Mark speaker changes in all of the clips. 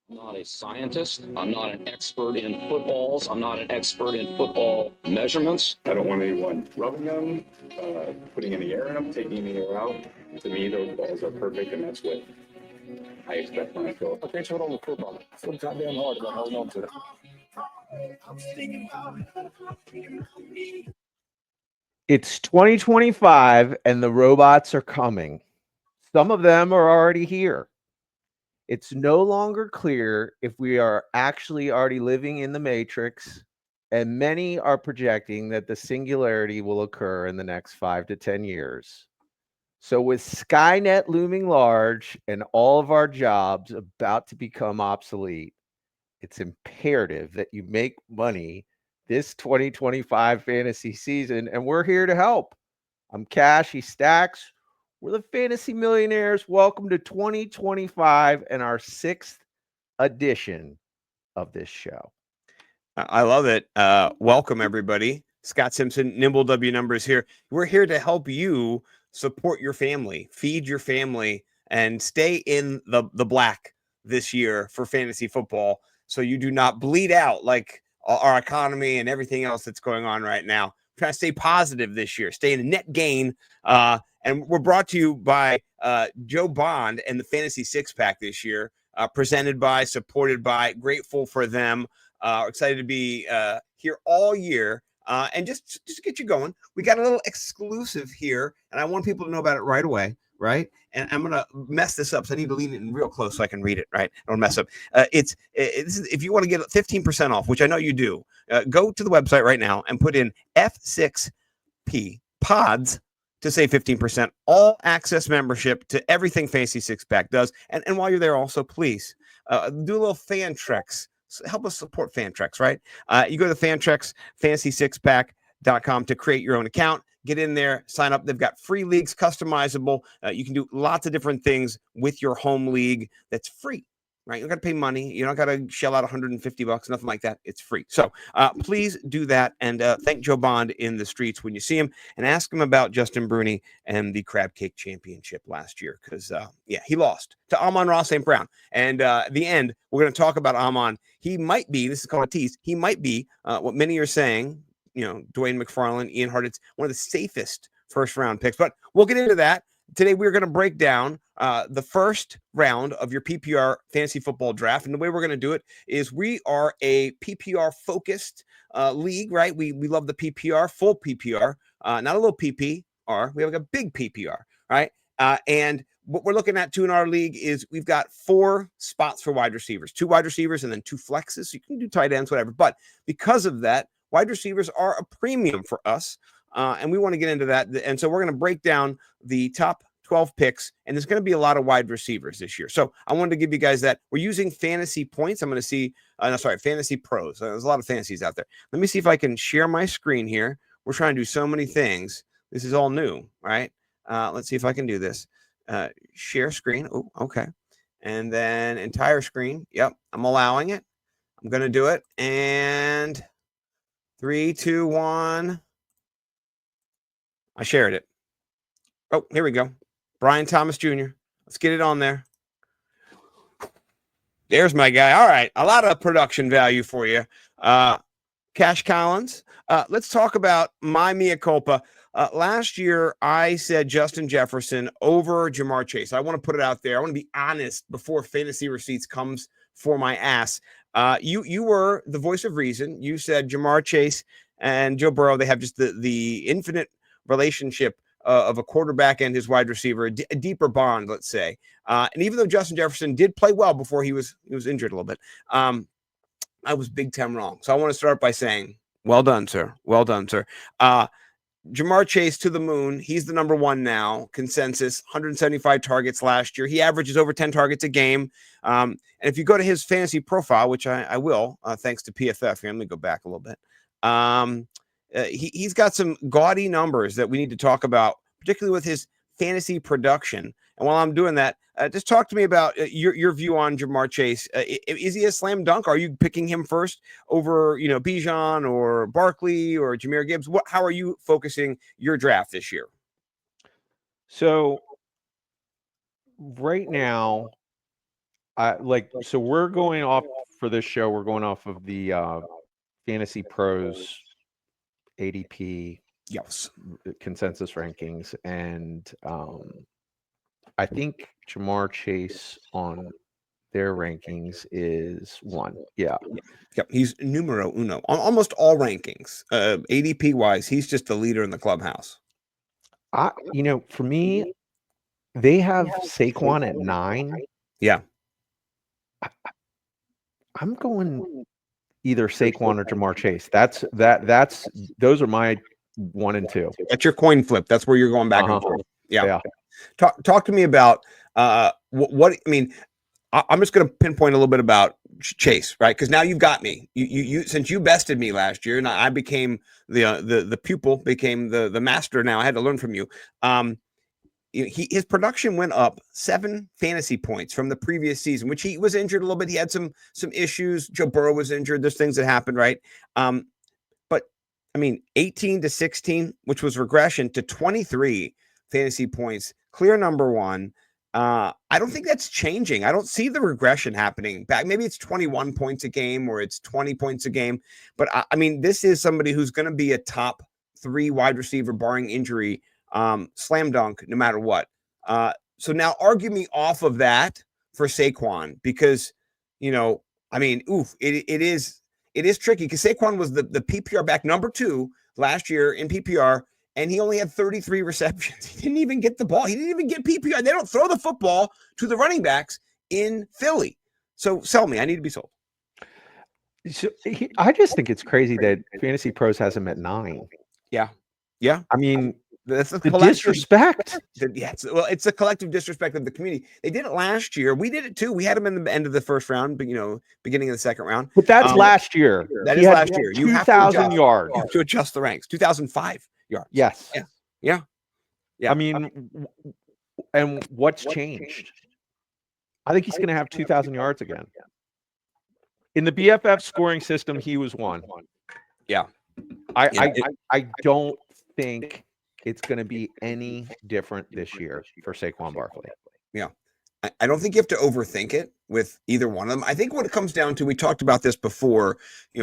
Speaker 1: I'm not a scientist. I'm not an expert in footballs. I'm not an expert in football measurements.
Speaker 2: I don't want anyone rubbing them, putting any air in them, taking any air out. To me, those balls are perfect, and that's what I expect when I throw.
Speaker 3: I can't throw it on the football. It's so goddamn hard about holding on to it.
Speaker 4: It's 2025 and the robots are coming. Some of them are already here. It's no longer clear if we are actually already living in the Matrix, and many are projecting that the singularity will occur in the next 5 to 10 years. So, with Skynet looming large and all of our jobs about to become obsolete, it's imperative that you make money this 2025 fantasy season, and we're here to help. I'm Cash, he's Stacks. We're the Fantasy Millionaires. Welcome to 2025 and our 6th edition of this show.
Speaker 5: I love it. Welcome, everybody. Scott Simpson, Nimble W Numbers here. We're here to help you support your family, feed your family, and stay in the black this year for fantasy football so you do not bleed out like our economy and everything else that's going on right now. We're trying to stay positive this year, stay in a net gain. And we're brought to you by Joe Bond and the Fantasy Six Pack this year, presented by, supported by, grateful for them. Excited to be here all year. And just to get you going, we got a little exclusive here, and I want people to know about it right away, right? And I'm gonna mess this up, so I need to lean in real close so I can read it, right? I don't mess up. It's if you want to get 15% off, which I know you do, go to the website right now and put in F6P pods to save 15%. All access membership to everything Fantasy Six Pack does, and while you're there, also please do a little fan treks. Help us support Fantrax, right? You go to Fantrax, fantasy6pack.com to create your own account. Get in there, sign up. They've got free leagues, customizable. You can do lots of different things with your home league that's free, right? You don't got to pay money. You don't got to shell out $150, nothing like that. It's free. So please do that. And thank Joe Bond in the streets when you see him, and ask him about Justin Bruni and the Crab Cake Championship last year. Because, he lost to Amon-Ra St. Brown. And at the end, we're going to talk about Amon. He might be, this is called a tease, he might be what many are saying, Dwain, McFarland, Ian Hartitz, one of the safest first-round picks. But we'll get into that. Today, we're going to break down the first round of your PPR fantasy football draft. And the way we're going to do it is we are a PPR-focused league, right? We love the PPR, full PPR, not a little PPR. We have like a big PPR, right? And what we're looking at, too, in our league is we've got 4 spots for wide receivers, 2 wide receivers and then 2 flexes. So you can do tight ends, whatever. But because of that, wide receivers are a premium for us. And we want to get into that. And so we're going to break down the top 12 picks, and there's going to be a lot of wide receivers this year. So I wanted to give you guys that. We're using fantasy points. I'm going to see, fantasy pros. There's a lot of fantasies out there. Let me see if I can share my screen here. We're trying to do so many things. This is all new, right? Let's see if I can do this. Share screen. Oh, okay. And then entire screen. Yep. I'm allowing it. I'm going to do it. And 3, 2, 1. I shared it. Oh, here we go. Brian Thomas Jr. Let's get it on there. There's my guy. All right. A lot of production value for you. Cash Collins. Let's talk about my mea culpa. Last year, I said Justin Jefferson over Jahmyr Chase. I want to put it out there. I want to be honest before fantasy receipts comes for my ass. You were the voice of reason. You said Jahmyr Chase and Joe Burrow, they have just the infinite relationship of a quarterback and his wide receiver, a deeper bond, let's say. And even though Justin Jefferson did play well before he was injured a little bit, I was big time wrong. So I want to start by saying, well done, sir. Well done, sir. Jahmyr Chase to the moon. He's the number 1 now. Consensus, 175 targets last year. He averages over 10 targets a game. And if you go to his fantasy profile, which I will, thanks to PFF, here, let me go back a little bit. He's got some gaudy numbers that we need to talk about, particularly with his fantasy production. And while I'm doing that, just talk to me about your view on Jahmyr Chase. Is he a slam dunk? Are you picking him first over, Bijan or Barkley or Jahmyr Gibbs? How are you focusing your draft this year?
Speaker 4: So right now, So we're going off for this show. We're going off of the Fantasy Pros ADP
Speaker 5: Yes.
Speaker 4: consensus rankings, and I think Ja'Marr Chase on their rankings is 1. Yeah.
Speaker 5: Yep. He's numero uno on almost all rankings. ADP wise, he's just the leader in the clubhouse.
Speaker 4: For me, they have Saquon at 9.
Speaker 5: Yeah.
Speaker 4: I'm going either Saquon or Ja'Marr Chase. Those are my 1 and 2.
Speaker 5: That's your coin flip. That's where you're going back and forth. Yeah. Talk to me about what I mean. I'm just going to pinpoint a little bit about Chase, right? Because now you've got me. You since you bested me last year, and I became the pupil, became the master. Now I had to learn from you. His production went up 7 fantasy points from the previous season, which he was injured a little bit. He had some issues. Joe Burrow was injured. There's things that happened, right? But I mean, 18 to 16, which was regression, to 23 fantasy points, clear number 1. I don't think that's changing. I don't see the regression happening back. Maybe it's 21 points a game or it's 20 points a game. But I mean, this is somebody who's going to be a top 3 wide receiver, barring injury, slam dunk, no matter what. So now argue me off of that for Saquon, because, I mean, it is tricky, because Saquon was the PPR back number 2 last year in PPR. And he only had 33 receptions. He didn't even get the ball. He didn't even get PPR. They don't throw the football to the running backs in Philly. So sell me. I need to be sold.
Speaker 4: So I just think it's crazy that Fantasy Pros has him at 9.
Speaker 5: Yeah.
Speaker 4: I mean,
Speaker 5: that's the
Speaker 4: disrespect.
Speaker 5: It's a collective disrespect of the community. They did it last year. We did it too. We had him in the end of the first round, but beginning of the second round.
Speaker 4: But that's last year.
Speaker 5: That is last year. You have
Speaker 4: 2,000 yards.
Speaker 5: You have to adjust the ranks. 2005 yards.
Speaker 4: Yes.
Speaker 5: Yeah.
Speaker 4: I mean, and what's changed? I think he's going to have 2,000 yards again. In the BFF scoring system, he was 1.
Speaker 5: Yeah.
Speaker 4: I don't think it's going to be any different this year for Saquon Barkley.
Speaker 5: Yeah. I don't think you have to overthink it with either one of them. I think what it comes down to, we talked about this before,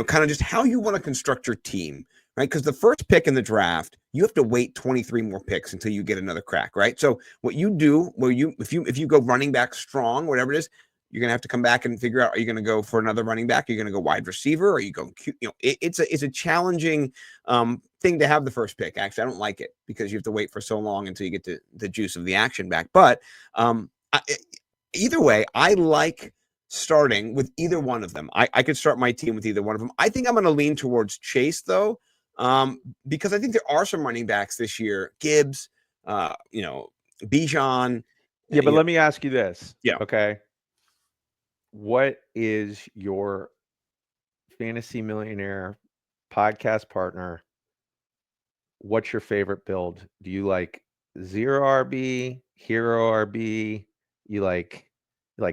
Speaker 5: kind of just how you want to construct your team, right? Because the first pick in the draft, you have to wait 23 more picks until you get another crack, right? So what you do, if you go running back strong, whatever it is, you're going to have to come back and figure out, are you going to go for another running back? Are you going to go wide receiver? Or are you going, it's a challenging thing to have the first pick. Actually, I don't like it because you have to wait for so long until you get the juice of the action back. But either way, I like starting with either one of them. I could start my team with either one of them. I think I'm going to lean towards Chase, though, because I think there are some running backs this year. Gibbs, Bijan.
Speaker 4: Yeah, but let me ask you this.
Speaker 5: Yeah.
Speaker 4: Okay. What is your Fantasy Millionaire podcast partner? What's your favorite build? Do you like 0 RB, hero RB? You like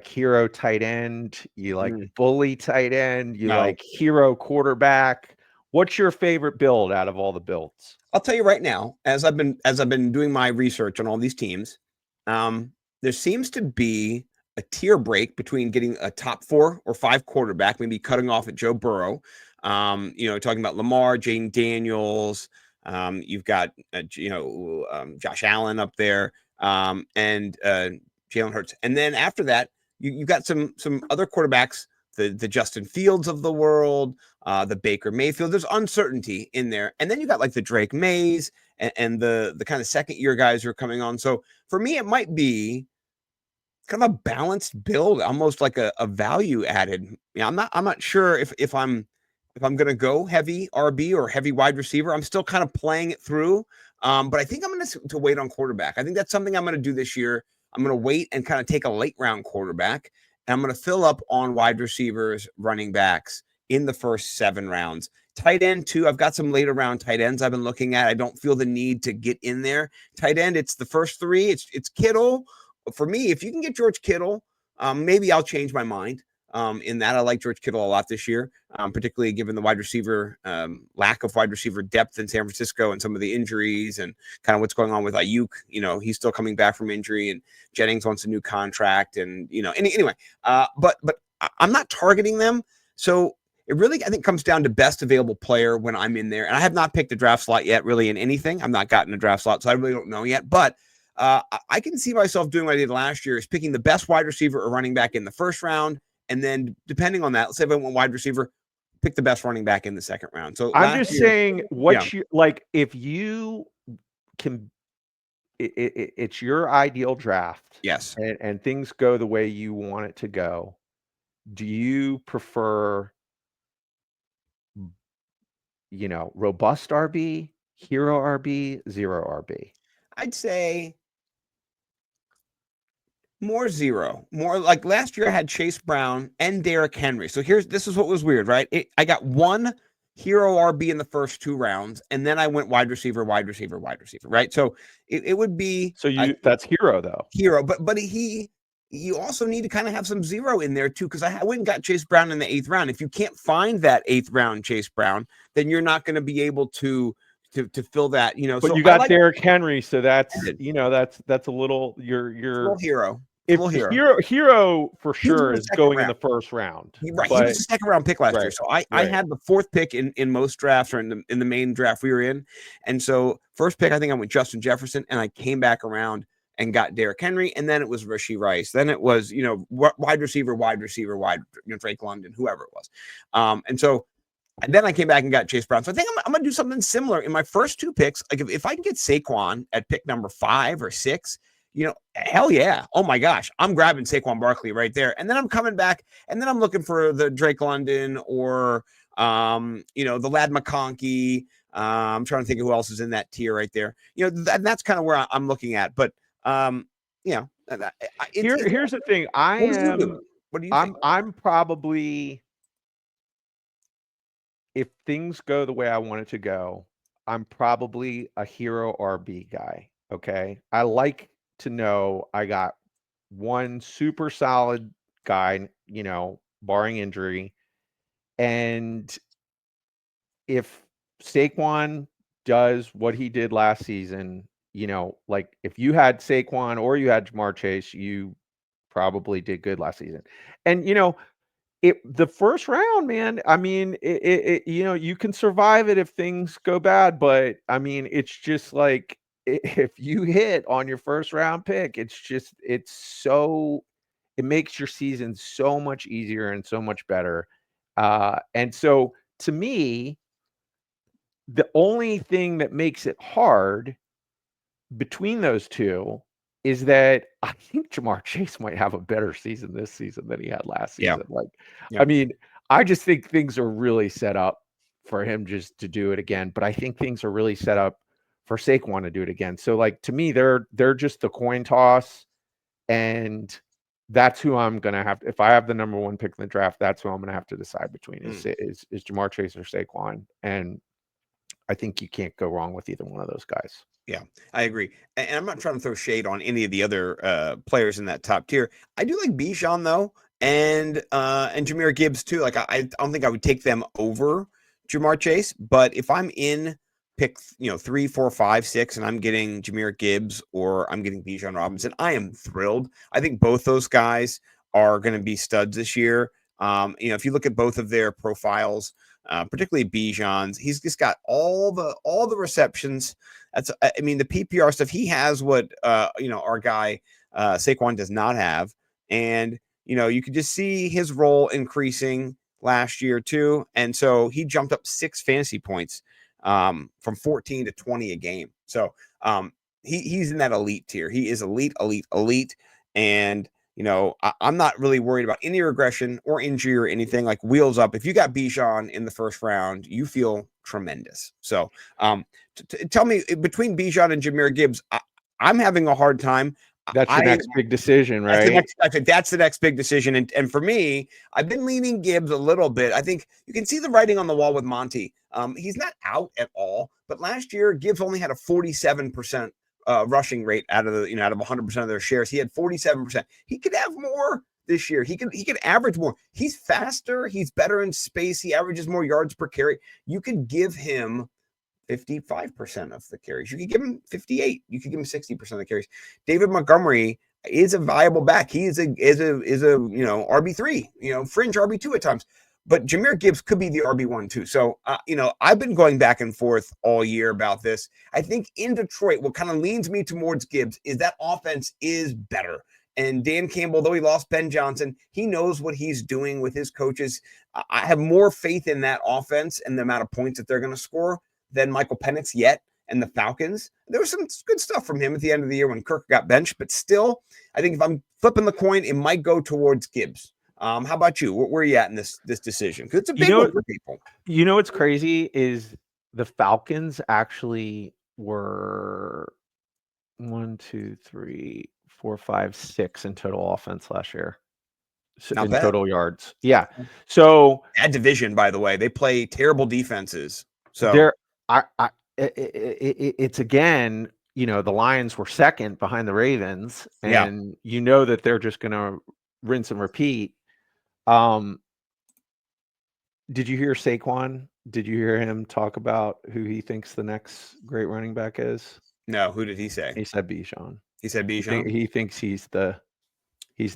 Speaker 4: hero tight end? You like bully tight end? You like hero quarterback? What's your favorite build out of all the builds?
Speaker 5: I'll tell you right now, as I've been doing my research on all these teams, there seems to be a tier break between getting a top 4 or 5 quarterback, maybe cutting off at Joe Burrow. Talking about Lamar, Jaden Daniels. You've got Josh Allen up there, and Jalen Hurts, and then after that, you've got some other quarterbacks, the Justin Fields of the world, the Baker Mayfield. There's uncertainty in there, and then you got like the Drake Mays and the kind of second year guys who are coming on. So for me, it might be kind of a balanced build, almost like a value added. I'm not sure if I'm going to go heavy RB or heavy wide receiver. I'm still kind of playing it through. But I think I'm going to wait on quarterback. I think that's something I'm going to do this year. I'm going to wait and kind of take a late round quarterback, and I'm going to fill up on wide receivers, running backs in the first 7 rounds. Tight end too. I've got some later round tight ends I've been looking at. I don't feel the need to get in there. Tight end, it's the first 3. It's Kittle. For me, if you can get George Kittle, maybe I'll change my mind. In that, I like George Kittle a lot this year, particularly given the wide receiver lack of wide receiver depth in San Francisco and some of the injuries and kind of what's going on with Ayuk. He's still coming back from injury, and Jennings wants a new contract. And anyway, but I'm not targeting them. So it really, I think, comes down to best available player when I'm in there. And I have not picked a draft slot yet, really, in anything. I've not gotten a draft slot, so I really don't know yet. But I can see myself doing what I did last year, is picking the best wide receiver or running back in the first round. And then depending on that, let's say if I want wide receiver, pick the best running back in the second round. So
Speaker 4: I'm just saying you like, if you can, it's your ideal draft.
Speaker 5: Yes.
Speaker 4: And things go the way you want it to go. Do you prefer, robust RB, hero RB, zero RB?
Speaker 5: I'd say more zero. More like last year I had Chase Brown and Derrick Henry. So this is what was weird, right? I got one hero RB in the first 2 rounds, and then I went wide receiver, right? So it would be
Speaker 4: that's hero though.
Speaker 5: Hero, but you also need to kind of have some zero in there too, because I went and got Chase Brown in the 8th round. If you can't find that 8th round Chase Brown, then you're not going to be able to fill that,
Speaker 4: But
Speaker 5: so
Speaker 4: you got Derrick Henry, so that's that's a little your
Speaker 5: hero.
Speaker 4: Hero for sure is going in the first round.
Speaker 5: Right, he was a second round pick last year. So I had the 4th pick in most drafts, or in the main draft we were in. And so first pick, I think I went Justin Jefferson, and I came back around and got Derrick Henry, and then it was Rashee Rice. Then it was wide receiver, Drake London, whoever it was. And then I came back and got Chase Brown. So I think I'm going to do something similar in my first 2 picks. Like if I can get Saquon at pick number 5 or 6, hell yeah. Oh my gosh. I'm grabbing Saquon Barkley right there. And then I'm coming back, and then I'm looking for the Drake London or, the Lad McConkey. I'm trying to think of who else is in that tier right there. That's kind of where I'm looking at. But, here's
Speaker 4: the thing.
Speaker 5: What do you think?
Speaker 4: I'm probably, if things go the way I want it to go, I'm probably a hero RB guy. Okay. I like to know I got one super solid guy, barring injury. And if Saquon does what he did last season, like if you had Saquon or you had Jahmyr Chase, you probably did good last season. And, the first round, man, I mean, you can survive it if things go bad, but I mean, it's just like, if you hit on your first round pick, it makes your season so much easier and so much better. And so to me, the only thing that makes it hard between those two is that I think Jahmyr Chase might have a better season this season than he had last season. I mean, I just think things are really set up for him just to do it again. But I think things are really set up for Saquon to do it again. So, like, to me, they're just the coin toss, and that's who I'm gonna have. If I have the number 1 pick in the draft, that's who I'm gonna have to decide between is Jahmyr Chase or Saquon. And I think you can't go wrong with either one of those guys.
Speaker 5: Yeah, I agree. And I'm not trying to throw shade on any of the other players in that top tier. I do like Bijan though, and Jahmyr Gibbs too. Like I don't think I would take them over Jahmyr Chase, but if I'm in pick 3, 4, 5, 6, and I'm getting Jahmyr Gibbs or I'm getting Bijan Robinson, I am thrilled. I think both those guys are going to be studs this year. If you look at both of their profiles, particularly Bijan's, he's just got all the receptions. The PPR stuff, he has what our guy Saquon does not have, and you could just see his role increasing last year too, and so he jumped up 6 fantasy points from 14 to 20 a game. So he's in that elite tier. He is elite, and I'm not really worried about any regression or injury or anything. Like, wheels up. If you got Bijan in the first round, you feel tremendous. So tell me, between Bijan and Jahmyr Gibbs, I'm having a hard time.
Speaker 4: That's the next big decision, right?
Speaker 5: That's the next big decision. And for me, I've been leaning Gibbs a little bit. I think you can see the writing on the wall with Monty. He's not out at all, but last year Gibbs only had a 47% rushing rate out of 100% of their shares. He had 47%. He could have more. this year. He can average more. He's faster. He's better in space. He averages more yards per carry. You could give him 55% of the carries. You could give him 58. You could give him 60% of the carries. David Montgomery is a viable back. He is a RB3, fringe RB2 at times. But Jahmyr Gibbs could be the RB1 too. So, I've been going back and forth all year about this. I think in Detroit, what kind of leans me towards Gibbs is that offense is better. And Dan Campbell, though he lost Ben Johnson, he knows what he's doing with his coaches. I have more faith in that offense and the amount of points that they're going to score than Michael Penix yet and the Falcons. There was some good stuff from him at the end of the year when Kirk got benched. But still, I think if I'm flipping the coin, it might go towards Gibbs. How about you? Where are you at in this decision? Because it's a big one for people.
Speaker 4: What's crazy is the Falcons actually were 1, 2, 3, 4, 5, 6 in total offense last year. In total yards. Yeah. So
Speaker 5: that division, by the way, they play terrible defenses. So
Speaker 4: it's again, the Lions were second behind the Ravens, and that they're just going to rinse and repeat. Did you hear Saquon? Did you hear him talk about who he thinks the next great running back is?
Speaker 5: No, who did he say?
Speaker 4: He said Bijan.
Speaker 5: He said Bijan.
Speaker 4: He thinks he's the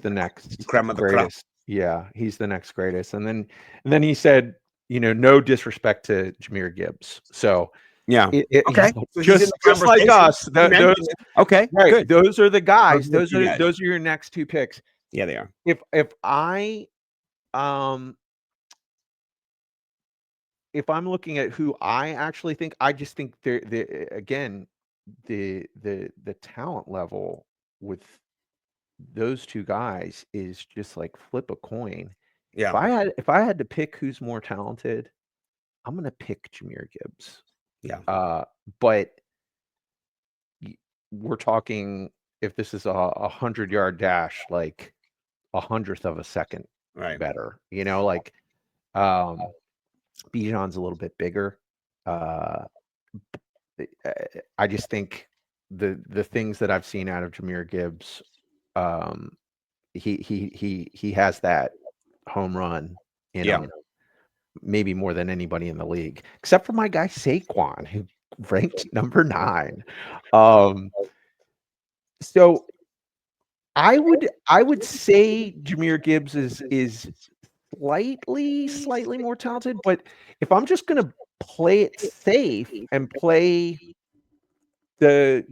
Speaker 4: next
Speaker 5: creme of the
Speaker 4: greatest. Yeah, he's the next greatest. And then he said, no disrespect to Jahmyr Gibbs. So
Speaker 5: okay. So
Speaker 4: just like us.
Speaker 5: Okay,
Speaker 4: right.
Speaker 5: Good.
Speaker 4: Those are the guys. Those are your next two picks.
Speaker 5: Yeah, they are.
Speaker 4: If I'm looking at who I actually think, I just think the talent level with those two guys is just like flip a coin.
Speaker 5: Yeah.
Speaker 4: If I had to pick who's more talented, I'm gonna pick Jahmyr Gibbs.
Speaker 5: Yeah.
Speaker 4: But we're talking if this is a 100-yard dash, like 100th of a second better. Bijan's a little bit bigger. I just think the things that I've seen out of Jahmyr Gibbs, he has that home run in him, maybe more than anybody in the league, except for my guy Saquon, who ranked number 9. So I would say Jahmyr Gibbs is slightly more talented, but if I'm just going to play it safe and play the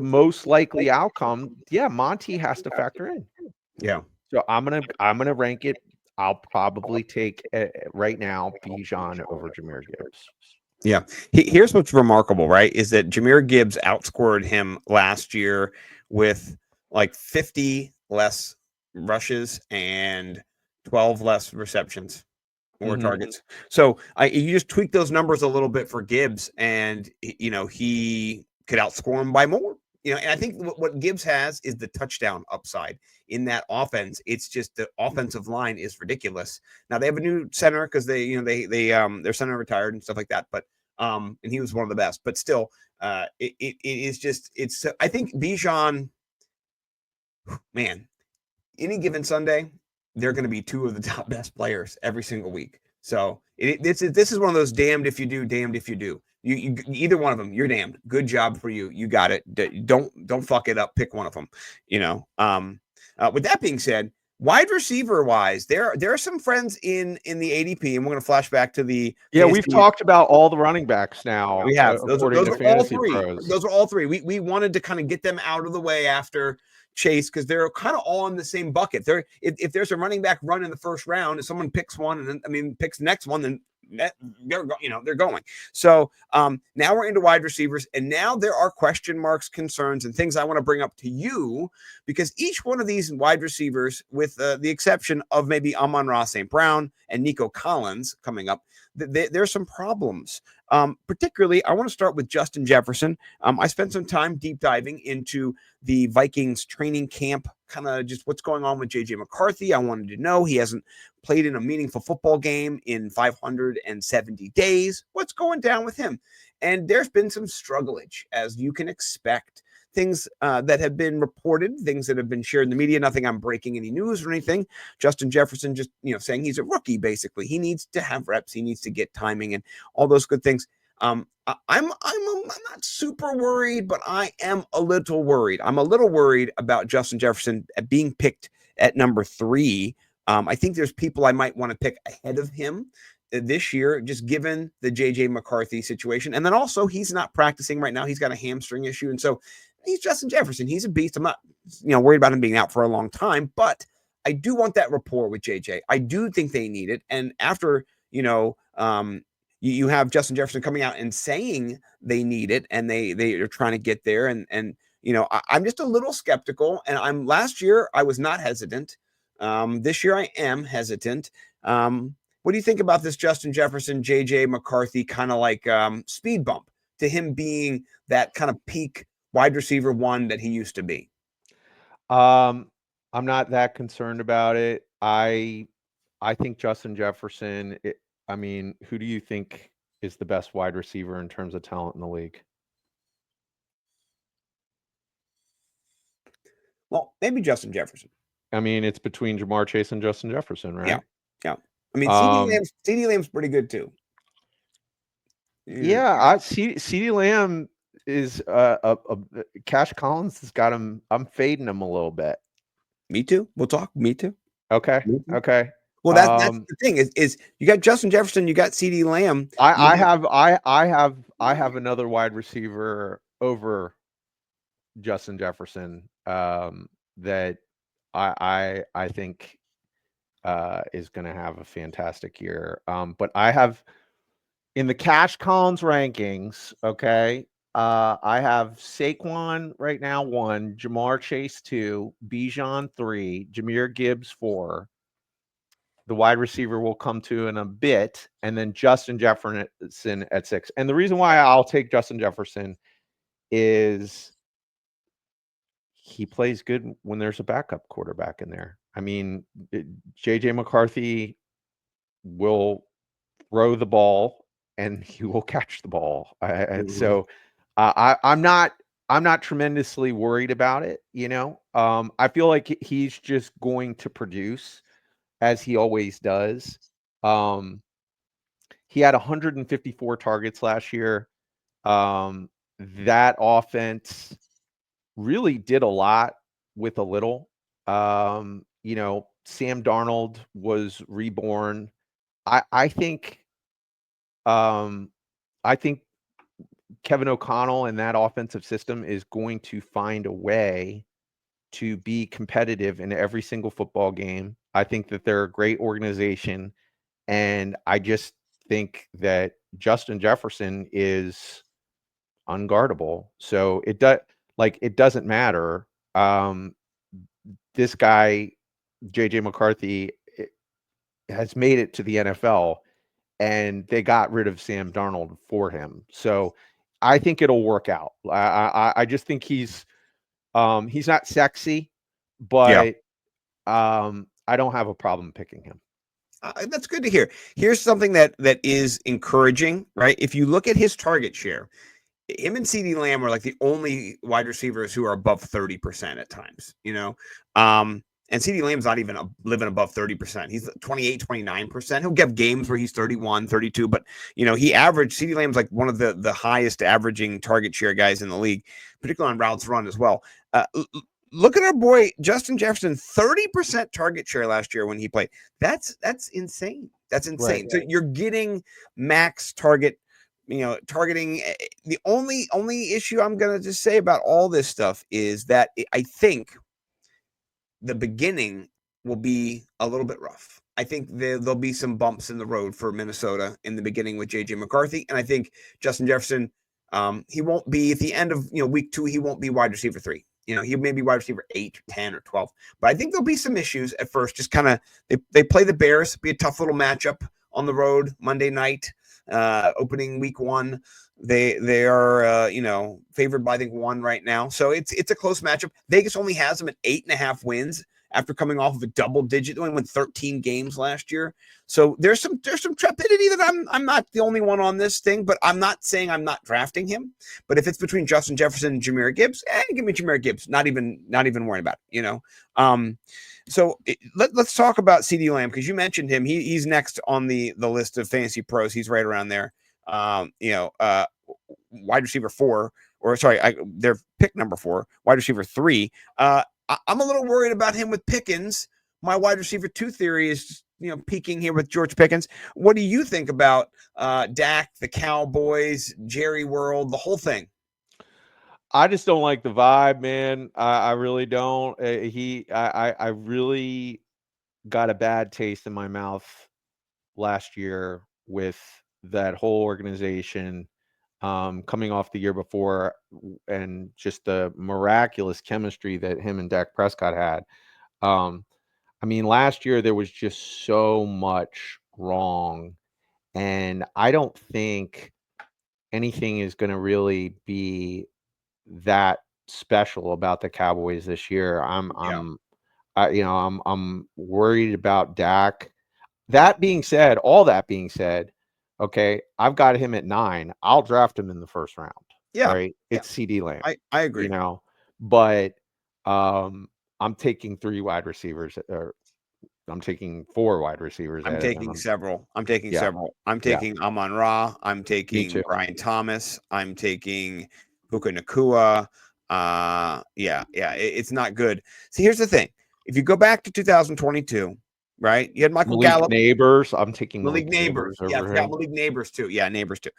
Speaker 4: most likely outcome, Monty has to factor in.
Speaker 5: Yeah.
Speaker 4: So I'm gonna rank it. I'll probably take right now Bijan over Jahmyr Gibbs.
Speaker 5: Yeah. Here's what's remarkable, right? Is that Jahmyr Gibbs outscored him last year with like 50 less rushes and 12 less receptions or targets. So you just tweak those numbers a little bit for Gibbs, and he could outscore him by more. And I think what Gibbs has is the touchdown upside in that offense. It's just the offensive line is ridiculous. Now they have a new center because their center retired and stuff like that. But and he was one of the best. But still, it is just I think Bijan, man, any given Sunday, they're going to be two of the top best players every single week. So this is one of those damned if you do, damned if you do. You either one of them, you're damned. Good job for you. You got it. Don't fuck it up. Pick one of them. With that being said, wide receiver wise, there are some friends in the ADP, and we're going to flash back to the
Speaker 4: we've talked about all the running backs now.
Speaker 5: We have those are all three.
Speaker 4: Pros.
Speaker 5: Those are all three. We wanted to kind of get them out of the way after Chase because they're kind of all in the same bucket. If there's a running back run in the first round, if someone picks one and then picks the next one, then they're going. So now we're into wide receivers, and now there are question marks, concerns, and things I want to bring up to you because each one of these wide receivers, with the exception of maybe Amon-Ra St. Brown and Nico Collins coming up, there's some problems. Particularly, I want to start with Justin Jefferson. I spent some time deep diving into the Vikings training camp, kind of just what's going on with JJ McCarthy. I wanted to know he hasn't played in a meaningful football game in 570 days. What's going down with him? And there's been some strugglage, as you can expect. things that have been reported, things that have been shared in the media. Nothing I'm breaking any news or anything. Justin Jefferson just saying he's a rookie. Basically, he needs to have reps. He needs to get timing and all those good things. I'm not super worried, but I am a little worried. I'm a little worried about Justin Jefferson being picked at number 3. I think there's people I might want to pick ahead of him this year, just given the JJ McCarthy situation. And then also he's not practicing right now. He's got a hamstring issue. And so he's Justin Jefferson. He's a beast. I'm not, worried about him being out for a long time, but I do want that rapport with JJ. I do think they need it. And after, you have Justin Jefferson coming out and saying they need it and they are trying to get there. And I'm just a little skeptical. And last year I was not hesitant. This year I am hesitant. What do you think about this Justin Jefferson, JJ McCarthy kind of like speed bump to him being that kind of peak wide receiver 1 that he used to be?
Speaker 4: I'm not that concerned about it. I think Justin Jefferson, who do you think is the best wide receiver in terms of talent in the league?
Speaker 5: Well, maybe Justin Jefferson.
Speaker 4: It's between Ja'Marr Chase and Justin Jefferson, right?
Speaker 5: Yeah. CeeDee Lamb's pretty good too.
Speaker 4: Yeah, CeeDee Lamb is Cash Collins has got him. I'm fading him a little bit.
Speaker 5: Me too. We'll talk. Me too.
Speaker 4: Okay. Okay.
Speaker 5: Well, that's the thing is you got Justin Jefferson, you got CeeDee Lamb.
Speaker 4: I have another wide receiver over Justin Jefferson that I think is going to have a fantastic year. But I have in the Cash Collins rankings, okay, I have Saquon right now 1, Ja'Marr Chase 2, Bijan 3, Jahmyr Gibbs 4. The wide receiver will come to in a bit, and then Justin Jefferson at 6. And the reason why I'll take Justin Jefferson is he plays good when there's a backup quarterback in there. JJ McCarthy will throw the ball and he will catch the ball. So I'm not tremendously worried about it. I feel like he's just going to produce as he always does. He had 154 targets last year. That offense really did a lot with a little. Sam Darnold was reborn. I think Kevin O'Connell and that offensive system is going to find a way to be competitive in every single football game. I think that they're a great organization, and I just think that Justin Jefferson is unguardable. So it doesn't matter. This guy, JJ McCarthy, has made it to the NFL, and they got rid of Sam Darnold for him. So I think it'll work out. I just think he's not sexy, but I don't have a problem picking him.
Speaker 5: That's good to hear. Here's something that is encouraging, right? If you look at his target share, him and CeeDee Lamb are like the only wide receivers who are above 30% at times, and CeeDee Lamb's not even living above 30%. He's 28, 29%. He'll get games where he's 31, 32, but CeeDee Lamb's like one of the highest averaging target share guys in the league, particularly on routes run as well. Look at our boy Justin Jefferson, 30% target share last year when he played. That's insane. That's insane. Right. So you're getting max target, targeting. The only issue I'm going to just say about all this stuff is that I think the beginning will be a little bit rough. I think there'll be some bumps in the road for Minnesota in the beginning with JJ McCarthy. And I think Justin Jefferson, he won't be at the end of week 2, he won't be wide receiver 3. He may be wide receiver 8, 10, or 12. But I think there'll be some issues at first. Just kind of they play the Bears, be a tough little matchup on the road Monday night, opening week 1. They are favored by I think 1 right now. So it's a close matchup. Vegas only has them at 8.5 wins. after coming off of a double digit, only won 13 games last year. So there's some trepidity that I'm not the only one on this thing, but I'm not saying I'm not drafting him. But if it's between Justin Jefferson and Jahmyr Gibbs, give me Jahmyr Gibbs. Not even worrying about it, So let's talk about CeeDee Lamb, because you mentioned him. He's next on the list of fantasy pros. He's right around there. Wide receiver 4, or sorry, they're pick number 4, wide receiver 3. I'm a little worried about him with Pickens. My wide receiver 2 theory is, peaking here with George Pickens. What do you think about Dak, the Cowboys, Jerry World, the whole thing?
Speaker 4: I just don't like the vibe, man. I really don't. I really got a bad taste in my mouth last year with that whole organization, coming off the year before, and just the miraculous chemistry that him and Dak Prescott had. Last year there was just so much wrong, and I don't think anything is going to really be that special about the Cowboys this year. I'm worried about Dak. All that being said, okay, I've got him at 9. I'll draft him in the first round.
Speaker 5: Yeah,
Speaker 4: right. It's CeeDee Lamb.
Speaker 5: I agree.
Speaker 4: But I'm taking 3 wide receivers, or I'm taking 4 wide receivers.
Speaker 5: I'm taking several. I'm taking Amon-Ra. I'm taking Brian Thomas. I'm taking Puka Nacua. It's not good. See, here's the thing. If you go back to 2022, right? You had Michael Gallup.
Speaker 4: Nabers. I'm taking
Speaker 5: Malik Nabers. Yeah,
Speaker 4: over
Speaker 5: him. Malik Nabers too. Yeah, Nabers too.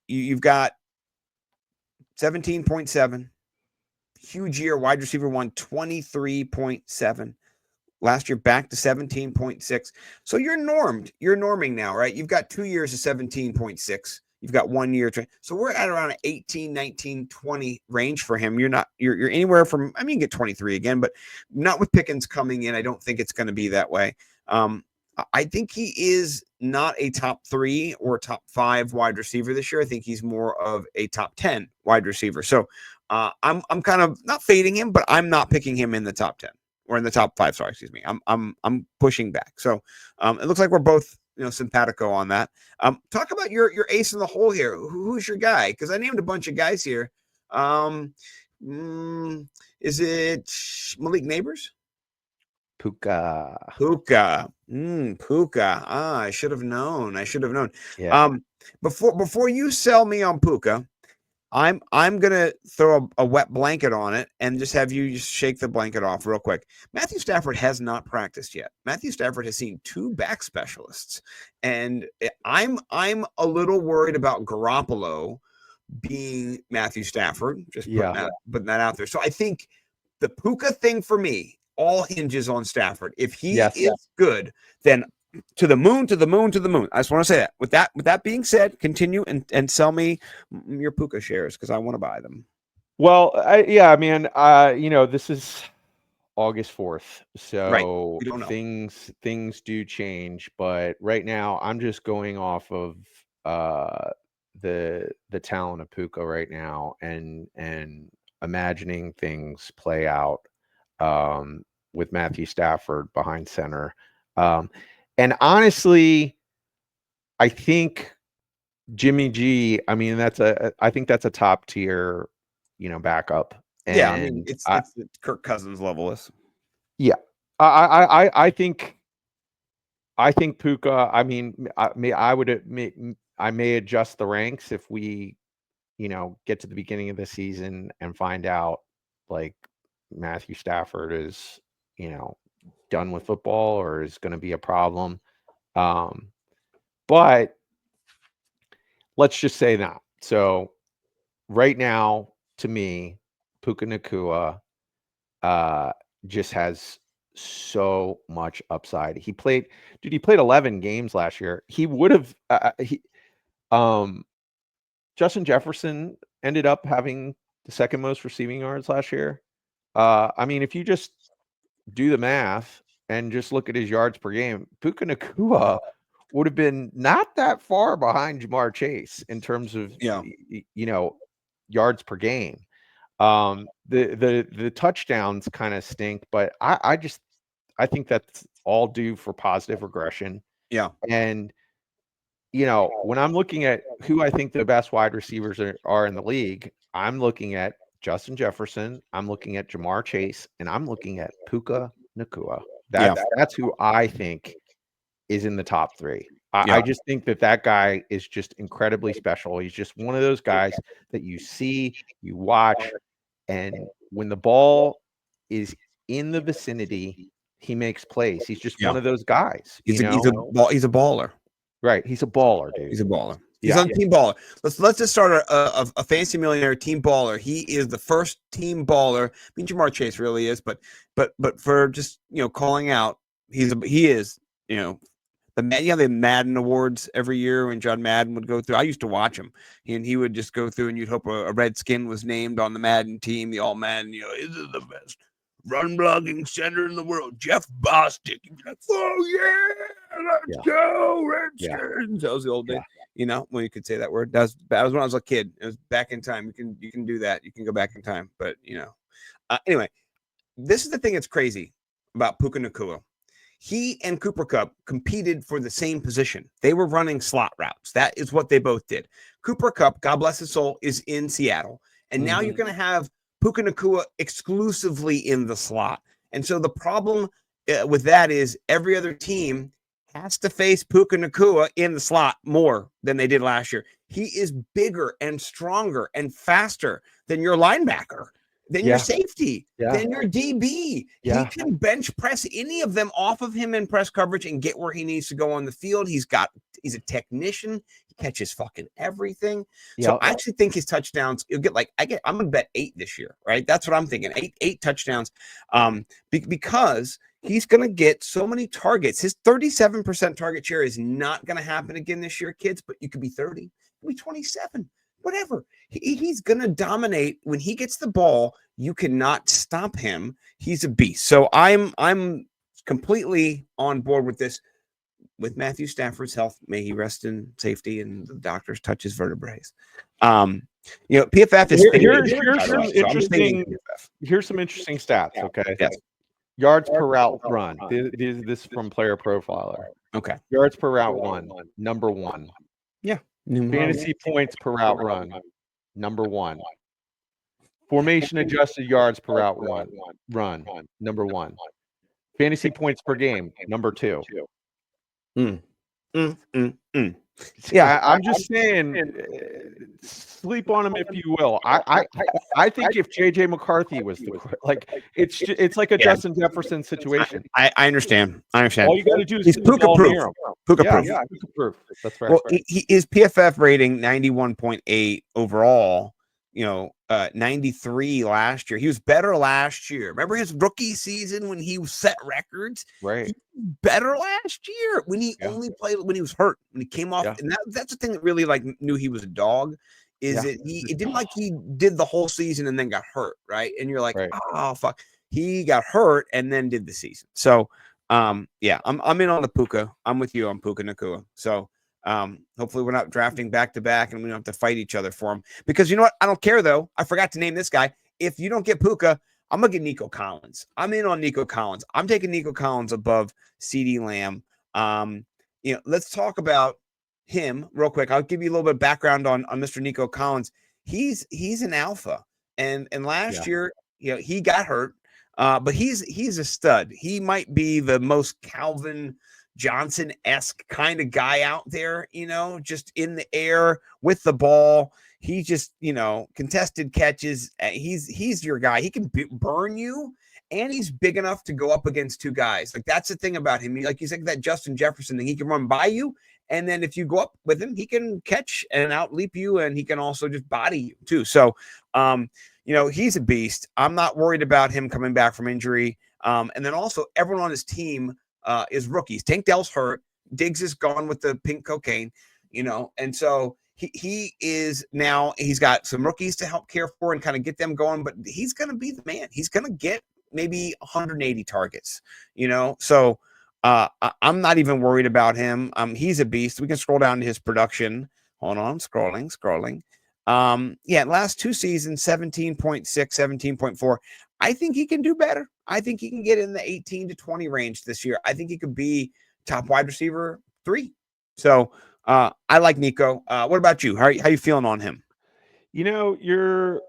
Speaker 5: You've got 17.7. Huge year. Wide receiver 1, 23.7. Last year, back to 17.6. So you're normed. You're norming now, right? You've got 2 years of 17.6. You've got 1 year. So we're at around an 18, 19, 20 range for him. You're anywhere from, you can get 23 again, but not with Pickens coming in. I don't think it's going to be that way. I think he is not a top 3 or top 5 wide receiver this year. I think he's more of a top 10 wide receiver. So I'm kind of not fading him, but I'm not picking him in the top 10. Or in the top 5, sorry, excuse me. I'm pushing back. So it looks like we're both simpatico on that. Talk about your ace in the hole here. Who's your guy? Because I named a bunch of guys here. Is it Malik Nabers?
Speaker 4: Puka.
Speaker 5: I should have known.
Speaker 4: Yeah.
Speaker 5: Before you sell me on Puka, I'm gonna throw a wet blanket on it and just have you just shake the blanket off real quick. Matthew Stafford has not practiced yet. Matthew Stafford has seen 2 back specialists, and I'm a little worried about Garoppolo being Matthew Stafford. Just putting that out there. So I think the Puka thing for me all hinges on Stafford. If he is good, then to the moon. I just want to say that. With that being said, continue and sell me your Puka shares, because I want to buy them.
Speaker 4: Well, this is August 4th, so things do change. But right now, I'm just going off of the talent of Puka right now, and imagining things play out with Matthew Stafford behind center. And honestly, I think Jimmy G, I think that's a top tier, backup. And
Speaker 5: it's Kirk Cousins level.
Speaker 4: Yeah. I think Puka, I may adjust the ranks if we, get to the beginning of the season and find out like Matthew Stafford is, done with football or is going to be a problem. But let's just say that. So right now, to me, Puka Nacua just has so much upside. He played 11 games last year. He would have Justin Jefferson ended up having the second most receiving yards last year. If you just do the math and just look at his yards per game, Puka Nacua would have been not that far behind Ja'Marr Chase in terms of yards per game. The touchdowns kind of stink, but I think that's all due for positive regression.
Speaker 5: Yeah.
Speaker 4: And when I'm looking at who I think the best wide receivers are in the league, I'm looking at Justin Jefferson, I'm looking at Ja'Marr Chase, and I'm looking at Puka Nacua. That's who I think is in the top 3. I just think that guy is just incredibly special. He's just one of those guys that you see, you watch, and when the ball is in the vicinity, he makes plays. He's just one of those guys.
Speaker 5: He's a baller.
Speaker 4: Right. He's a baller, dude.
Speaker 5: He's a baller. He's on team baller. Let's just start a fantasy millionaire team baller. He is the first team baller. I mean, Ja'Marr Chase really is, but for just calling out, he is the Madden awards every year when John Madden would go through. I used to watch him, and he would just go through, and you'd hope a Redskin was named on the Madden team, the All Madden. Is it the best run blocking center in the world? Jeff Bostic. You'd be like, oh yeah, let's go Redskins. That was the old day. When you could say that word. That was when I was a kid. It was back in time. You can do that. You can go back in time. But anyway, this is the thing that's crazy about Puka Nacua. He and Cooper Kupp competed for the same position. They were running slot routes. That is what they both did. Cooper Kupp, God bless his soul, is in Seattle. And now you're going to have Puka Nacua exclusively in the slot. And so the problem with that is every other team has to face Puka Nacua in the slot more than they did last year. He is bigger and stronger and faster than your linebacker, than your safety, than your DB. He can bench press any of them off of him in press coverage and get where he needs to go on the field. He's a technician. He catches fucking everything. So I actually think his touchdowns, I'm gonna bet 8 this year, right? That's what I'm thinking. 8 touchdowns. Because he's going to get so many targets. His 37% target share is not going to happen again this year, kids, but you could be 30, you could be 27, whatever. He's going to dominate. When he gets the ball, you cannot stop him. He's a beast. So I'm completely on board with this. With Matthew Stafford's health, may he rest in safety and the doctors touch his vertebrae. PFF is
Speaker 4: here's some interesting stats. Okay. Yes. Yards per route run. This is from Player Profiler.
Speaker 5: Okay.
Speaker 4: Yards per route run, number 1.
Speaker 5: Yeah.
Speaker 4: Fantasy points per route run, number 1. Formation adjusted yards per route run, number 1. Fantasy points per game, number 2. Yeah, I'm just saying, sleep on him if you will. I think if JJ McCarthy was it's like a Justin Jefferson situation.
Speaker 5: I understand.
Speaker 4: All you got to do is
Speaker 5: Puka proof. Puka
Speaker 4: proof. That's right.
Speaker 5: Well, his PFF rating 91.8 overall. 93 last year. He was better last year. Remember his rookie season when he set records?
Speaker 4: Right.
Speaker 5: He was better last year when he only played when he was hurt, when he came off. And that's the thing that really knew he was a dog. It didn't like he did the whole season and then got hurt, right? And you're like, oh fuck. He got hurt and then did the season. So I'm in on the Puka. I'm with you on Puka Nacua. So hopefully we're not drafting back to back and we don't have to fight each other for him, because you know what? I don't care though. I forgot to name this guy. If you don't get Puka, I'm gonna get Nico Collins. I'm in on Nico Collins. I'm taking Nico Collins above CeeDee Lamb. Let's talk about him real quick. I'll give you a little bit of background on Mr. Nico Collins. He's an alpha, and last year, he got hurt, but he's a stud. He might be the most Calvin Johnson-esque kind of guy out there, just in the air with the ball. He just, contested catches. He's your guy. He can burn you, and he's big enough to go up against 2 guys. That's the thing about him. Like you said, that Justin Jefferson thing, he can run by you, and then if you go up with him, he can catch and outleap you, and he can also just body you too. So, he's a beast. I'm not worried about him coming back from injury. And then also everyone on his team is rookies. Tank Dell's hurt. Diggs is gone with the pink cocaine, and so he is now, he's got some rookies to help care for and kind of get them going, but he's going to be the man. He's going to get maybe 180 targets, so I'm not even worried about him. He's a beast. We can scroll down to his production. Hold on, scrolling. Last 2 seasons, 17.6, 17.4. I think he can do better. I think he can get in the 18 to 20 range this year. I think he could be top wide receiver 3. So I like Nico. What about you? How you feeling on him?
Speaker 4: You're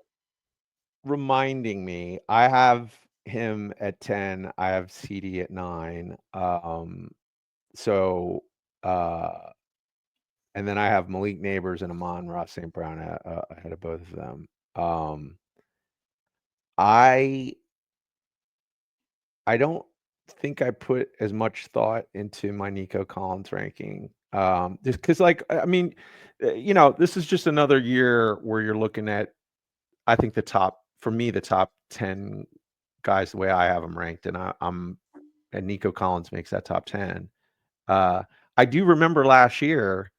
Speaker 4: reminding me. I have him at 10. I have CeeDee at 9. And then I have Malik Nabers and Amon-Ra St. Brown ahead of both of them. I don't think I put as much thought into my Nico Collins ranking. Just because, this is just another year where you're looking at, I think the top 10 guys the way I have them ranked, and Nico Collins makes that top 10. I do remember last year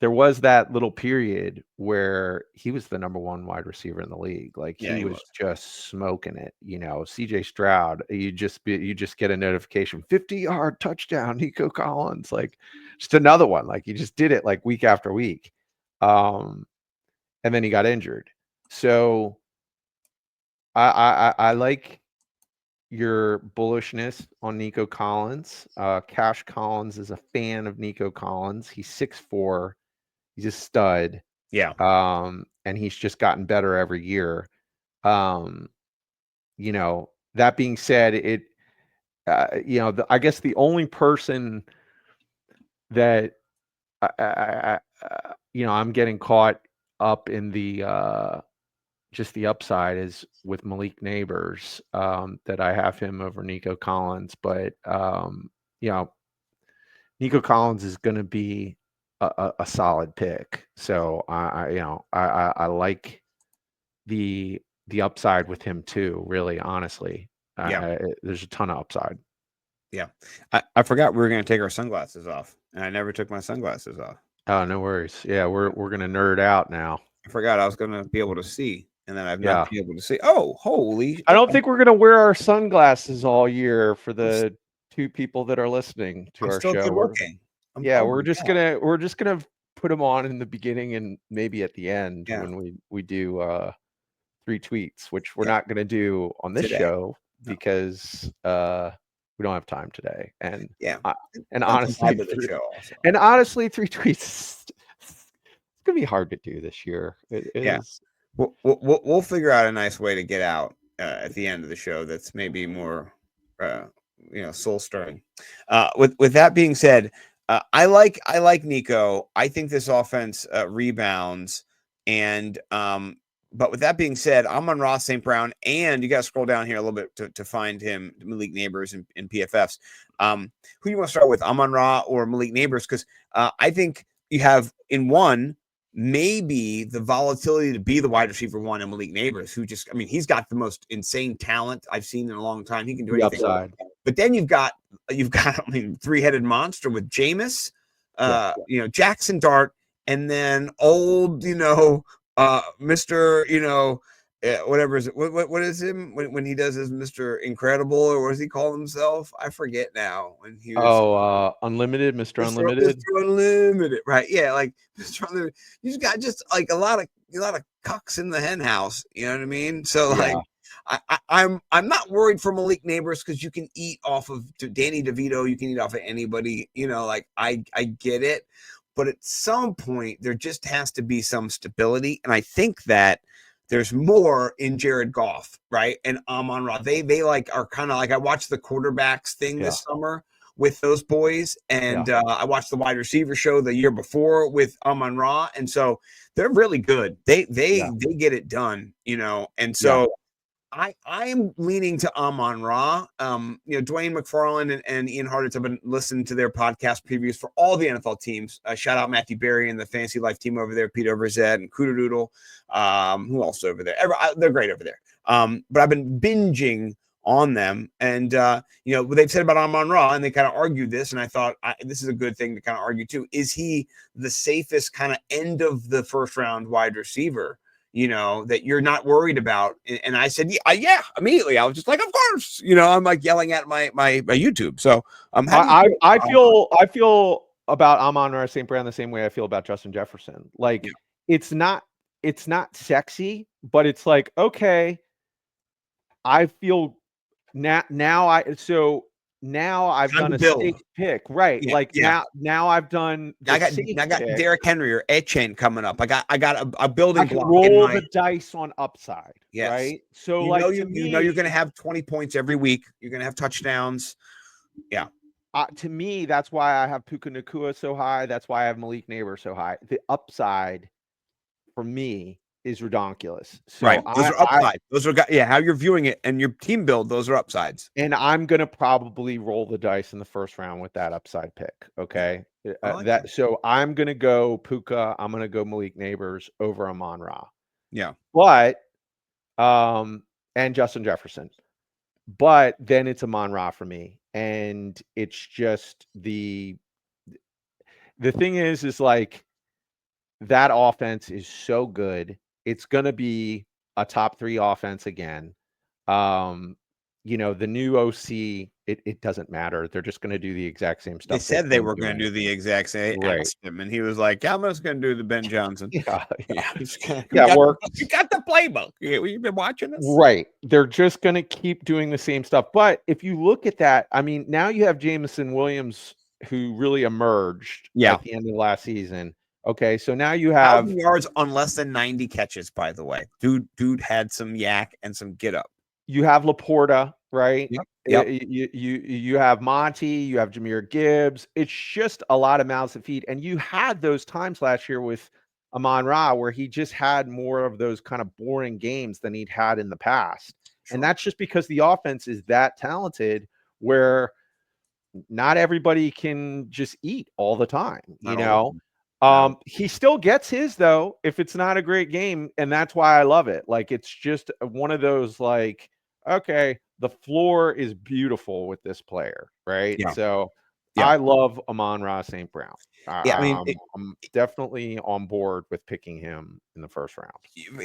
Speaker 4: there was that little period where he was the number 1 wide receiver in the league. Like he was just smoking it. CJ Stroud, you just get a notification, 50-yard touchdown, Nico Collins, like just another one. Like he just did it like week after week. And then he got injured. So I like your bullishness on Nico Collins. Cash Collins is a fan of Nico Collins. He's 6'4". He's a stud.
Speaker 5: Yeah.
Speaker 4: And he's just gotten better every year. That being said, I guess the only person that I'm getting caught up in the just the upside is with Malik Nabers, that I have him over Nico Collins, but Nico Collins is going to be a solid pick. So I like the upside with him too, really, honestly. There's a ton of upside.
Speaker 5: Yeah. I forgot we were going to take our sunglasses off, and I never took my sunglasses off.
Speaker 4: Oh, no worries. Yeah, we're going to nerd out now.
Speaker 5: I forgot I was going to be able to see, and then I've not been able to see. Oh, holy.
Speaker 4: I don't think we're going to wear our sunglasses all year for the 2 people that are listening to our show. We're just gonna put them on in the beginning and maybe at the end when we do 3 tweets, which we're not gonna do on this show because we don't have time today. And honestly, 3 tweets, it's gonna be hard to do this year. It is.
Speaker 5: We'll figure out a nice way to get out at the end of the show that's maybe more soul stirring. With that being said, I like Nico. I think this offense rebounds, and but with that being said, Amon-Ra St. Brown, and you got to scroll down here a little bit to find him, Malik Nabers and PFFs. Who do you want to start with, Amon-Ra or Malik Nabers? Because I think you have in one maybe the volatility to be the wide receiver 1 in Malik Nabers, who he's got the most insane talent I've seen in a long time. He can do anything.
Speaker 4: Upside.
Speaker 5: But then you've got 3-headed monster with Jameis, Jackson Dart, and then old, Mr. Whatever is it? What is him when he does his Mr. Incredible, or what does he call himself? I forget now. When he was
Speaker 4: Unlimited, Mr. Unlimited.
Speaker 5: Mr. Unlimited, right? Yeah, like Mr. Unlimited. You just got like a lot of cucks in the hen house. You know what I mean? So like. I'm not worried for Malik Nabers because you can eat off of Danny DeVito. You can eat off of anybody. I get it. But at some point, there just has to be some stability. And I think that there's more in Jared Goff, right? And Amon-Ra. They are kind of like, I watched the quarterbacks thing this summer with those boys. And I watched the wide receiver show the year before with Amon-Ra. And so they're really good. They get it done, and so I am leaning to Amon-Ra. Dwain, McFarland, and Ian Hartitz have been listening to their podcast previews for all the NFL teams. Shout out Matthew Berry and the Fantasy Life team over there, Pete Overzet and Cooter-Doodle. Who else over there? They're great over there. But I've been binging on them. And, what they've said about Amon-Ra, and they kind of argued this, and I thought this is a good thing to kind of argue too. Is he the safest kind of end of the first round wide receiver? That you're not worried about. And I said, yeah, immediately. I was just like, of course, I'm like yelling at my YouTube. So
Speaker 4: I feel about Amon-Ra St. Brown the same way I feel about Justin Jefferson. Like it's not it's not sexy, but it's like, okay, I feel now I've
Speaker 5: Time
Speaker 4: done
Speaker 5: to
Speaker 4: a
Speaker 5: build.
Speaker 4: safe pick, right?
Speaker 5: Yeah,
Speaker 4: like
Speaker 5: yeah.
Speaker 4: now I've done the
Speaker 5: I got
Speaker 4: safe pick.
Speaker 5: Derrick Henry or Etchen coming up. I got a building
Speaker 4: I can
Speaker 5: block in
Speaker 4: roll
Speaker 5: my
Speaker 4: the dice on upside,
Speaker 5: yes.
Speaker 4: right? So
Speaker 5: You
Speaker 4: like
Speaker 5: know
Speaker 4: to
Speaker 5: you know you're
Speaker 4: me,
Speaker 5: gonna have 20 points every week. You're gonna have touchdowns. Yeah.
Speaker 4: to me, that's why I have Puka Nacua so high. That's why I have Malik Nabers so high. The upside for me is redonkulous. So
Speaker 5: Right. Those are upside. Those are how you're viewing it and your team build. Those are upsides.
Speaker 4: and I'm gonna probably roll the dice in the first round with that upside pick. Okay,
Speaker 5: like that.
Speaker 4: So I'm gonna go Puka. I'm gonna go Malik Nabers over Amon-Ra.
Speaker 5: Yeah,
Speaker 4: but and Justin Jefferson. But then it's Amon-Ra for me, and it's just the thing is like that offense is so good. It's gonna be a top 3 offense again. The new OC, it doesn't matter. They're just gonna do the exact same stuff.
Speaker 5: they said they were going to do the exact same.
Speaker 4: Right.
Speaker 5: Asked him, and he was like, "Yeah, I'm just going to do the Ben Johnson."
Speaker 4: Yeah.
Speaker 5: You got the playbook. You've been watching this,
Speaker 4: right? They're just gonna keep doing the same stuff. But if you look at that, I mean, now you have Jameson Williams, who really emerged at the end of last season. Okay, so now you have
Speaker 5: 1,000 yards on less than 90 catches. By the way, dude had some yak and some get up.
Speaker 4: You have Laporta, right?
Speaker 5: Yep.
Speaker 4: You have Monty, you have Jahmyr Gibbs. It's just a lot of mouths to feed. And you had those times last year with Amon-Ra where he just had more of those kind of boring games than he'd had in the past. Sure. And that's just because the offense is that talented where not everybody can just eat all the time, he still gets his though, if it's not a great game. And that's why I love it. Like, it's just one of those, like, okay, the floor is beautiful with this player, right? Yeah. So I love Amon-Ra St. Brown.
Speaker 5: I mean,
Speaker 4: I'm definitely on board with picking him in the first round.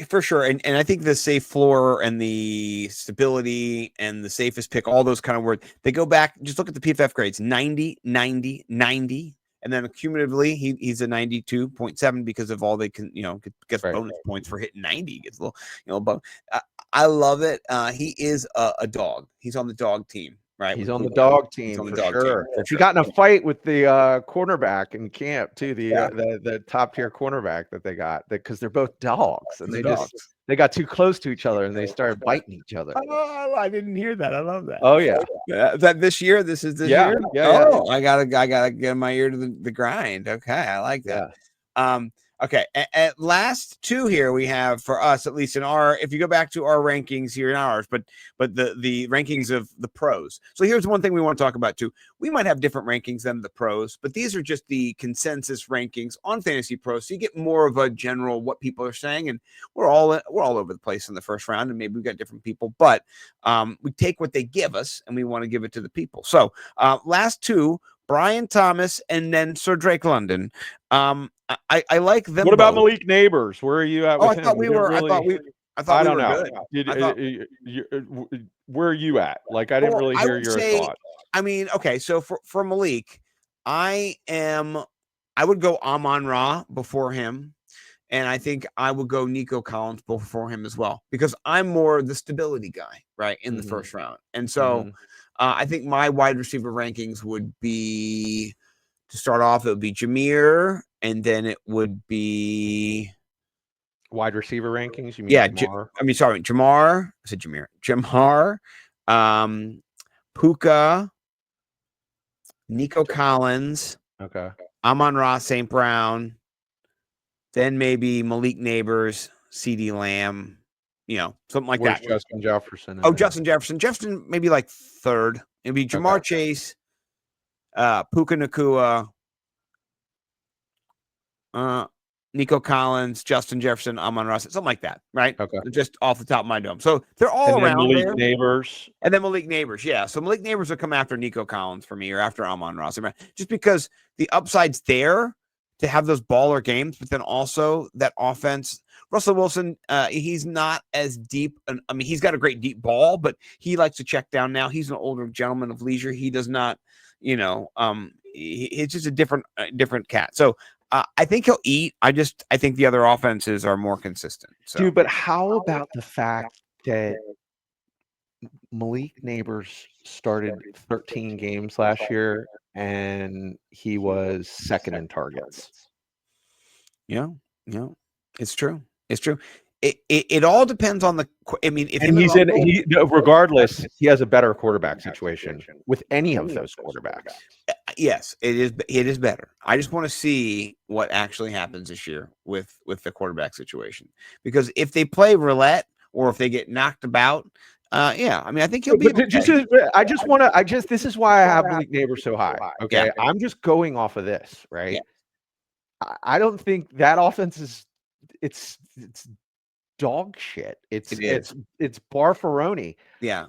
Speaker 5: For sure. And I think the safe floor and the stability and the safest pick, all those kind of words, they go back. Just look at the PFF grades, 90, 90, 90. And then cumulatively, he's a 92.7 because of all they can, gets bonus points for hitting 90. Gets a little, I love it. He is a dog. He's on the dog team, right?
Speaker 4: He's on the dog team for sure. He got in a fight with the cornerback in camp too. The top tier cornerback that they got, because they're both dogs, and they got too close to each other and they started biting each other.
Speaker 5: Oh, I didn't hear that. I love that.
Speaker 4: Oh yeah.
Speaker 5: Is that this year? This is this year?
Speaker 4: Yeah.
Speaker 5: I gotta get my ear to the grind. Okay. I like that. Yeah. Okay. At last 2 here we have for us, at least in if you go back to our rankings here in ours, but the rankings of the pros. So here's one thing we want to talk about too. We might have different rankings than the pros, but these are just the consensus rankings on Fantasy Pros. So you get more of a general what people are saying, and we're all over the place in the first round, and maybe we've got different people, but we take what they give us and we want to give it to the people. So last 2, Brian Thomas and then Sir Drake London. I like them.
Speaker 4: What about Malik Nabers? Where are you at with him?
Speaker 5: I don't
Speaker 4: know. Where are you at? Like, I didn't really hear your thoughts.
Speaker 5: I mean, okay, so for Malik, I would go Amon-Ra before him, and I think I would go Nico Collins before him as well, because I'm more the stability guy, right, in the first round. And so I think my wide receiver rankings would be, to start off, it would be Jahmyr, and then it would be
Speaker 4: wide receiver rankings. You mean
Speaker 5: Jahmyr? Jahmyr. I said Jahmyr. Puka, Nico Collins.
Speaker 4: Okay.
Speaker 5: Amon-Ra St. Brown. Then maybe Malik Nabers, CeeDee Lamb. Something like that.
Speaker 4: Justin Jefferson.
Speaker 5: Justin Jefferson. Jefferson maybe like third. It'd be Jamar Chase, Puka Nacua, Nico Collins, Justin Jefferson, Amon-Ra, something like that, right?
Speaker 4: Okay.
Speaker 5: Just off the top of my dome. So they're all around
Speaker 4: Malik
Speaker 5: there.
Speaker 4: Nabers.
Speaker 5: And then Malik Nabers, yeah. So Malik Nabers will come after Nico Collins for me, or after Amon-Ra, just because the upside's there to have those baller games, but then also that offense. Russell Wilson, he's not as deep. I mean, he's got a great deep ball, but he likes to check down now. He's an older gentleman of leisure. He does not, he's just a different cat. So I think he'll eat. I think the other offenses are more consistent. So.
Speaker 4: Dude, but how about the fact that Malik Nabers started 13 games last year and he was second in targets?
Speaker 5: Yeah, it's true. It's true. It all depends on the. I mean, if
Speaker 4: regardless, he has a better quarterback situation with any of those quarterbacks.
Speaker 5: Yes, it is. It is better. I just want to see what actually happens this year with the quarterback situation, because if they play roulette or if they get knocked about, yeah, I mean, I think he'll be.
Speaker 4: This is why I have Malik Nabers so high. Okay, yeah. I'm just going off of this, right? Yeah. I don't think that offense is. It's dog shit. It's barfaroni.
Speaker 5: Yeah,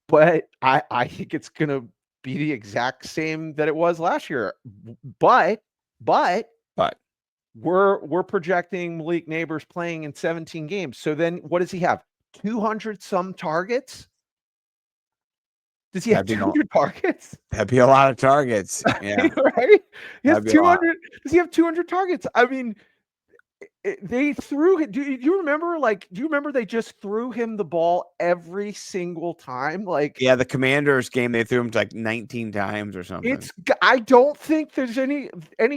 Speaker 4: but I think it's gonna be the exact same that it was last year. But we're projecting Malik Nabers playing in 17 games. So then what does he have? 200 some targets? Does he have 200 targets?
Speaker 5: That'd be a lot of targets. Yeah,
Speaker 4: right. He has 200. Does he have 200 targets? I mean, they threw. Do you remember? Do you remember they just threw him the ball every single time?
Speaker 5: Yeah, the Commanders game they threw him like 19 times or something.
Speaker 4: I don't think there's any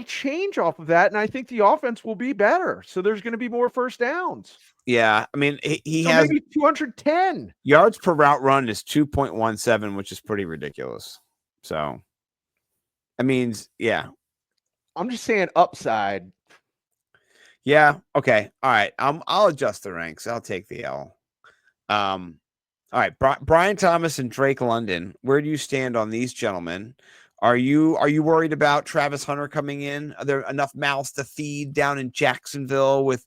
Speaker 4: change off of that, and I think the offense will be better. So there's going to be more first downs.
Speaker 5: Yeah, I mean he has
Speaker 4: maybe 210
Speaker 5: yards per route run is 2.17, which is pretty ridiculous. So, I mean, yeah,
Speaker 4: I'm just saying upside.
Speaker 5: Yeah. Okay. All right. I'll adjust the ranks. I'll take the L. All right. Brian Thomas and Drake London. Where do you stand on these gentlemen? Are you worried about Travis Hunter coming in? Are there enough mouths to feed down in Jacksonville with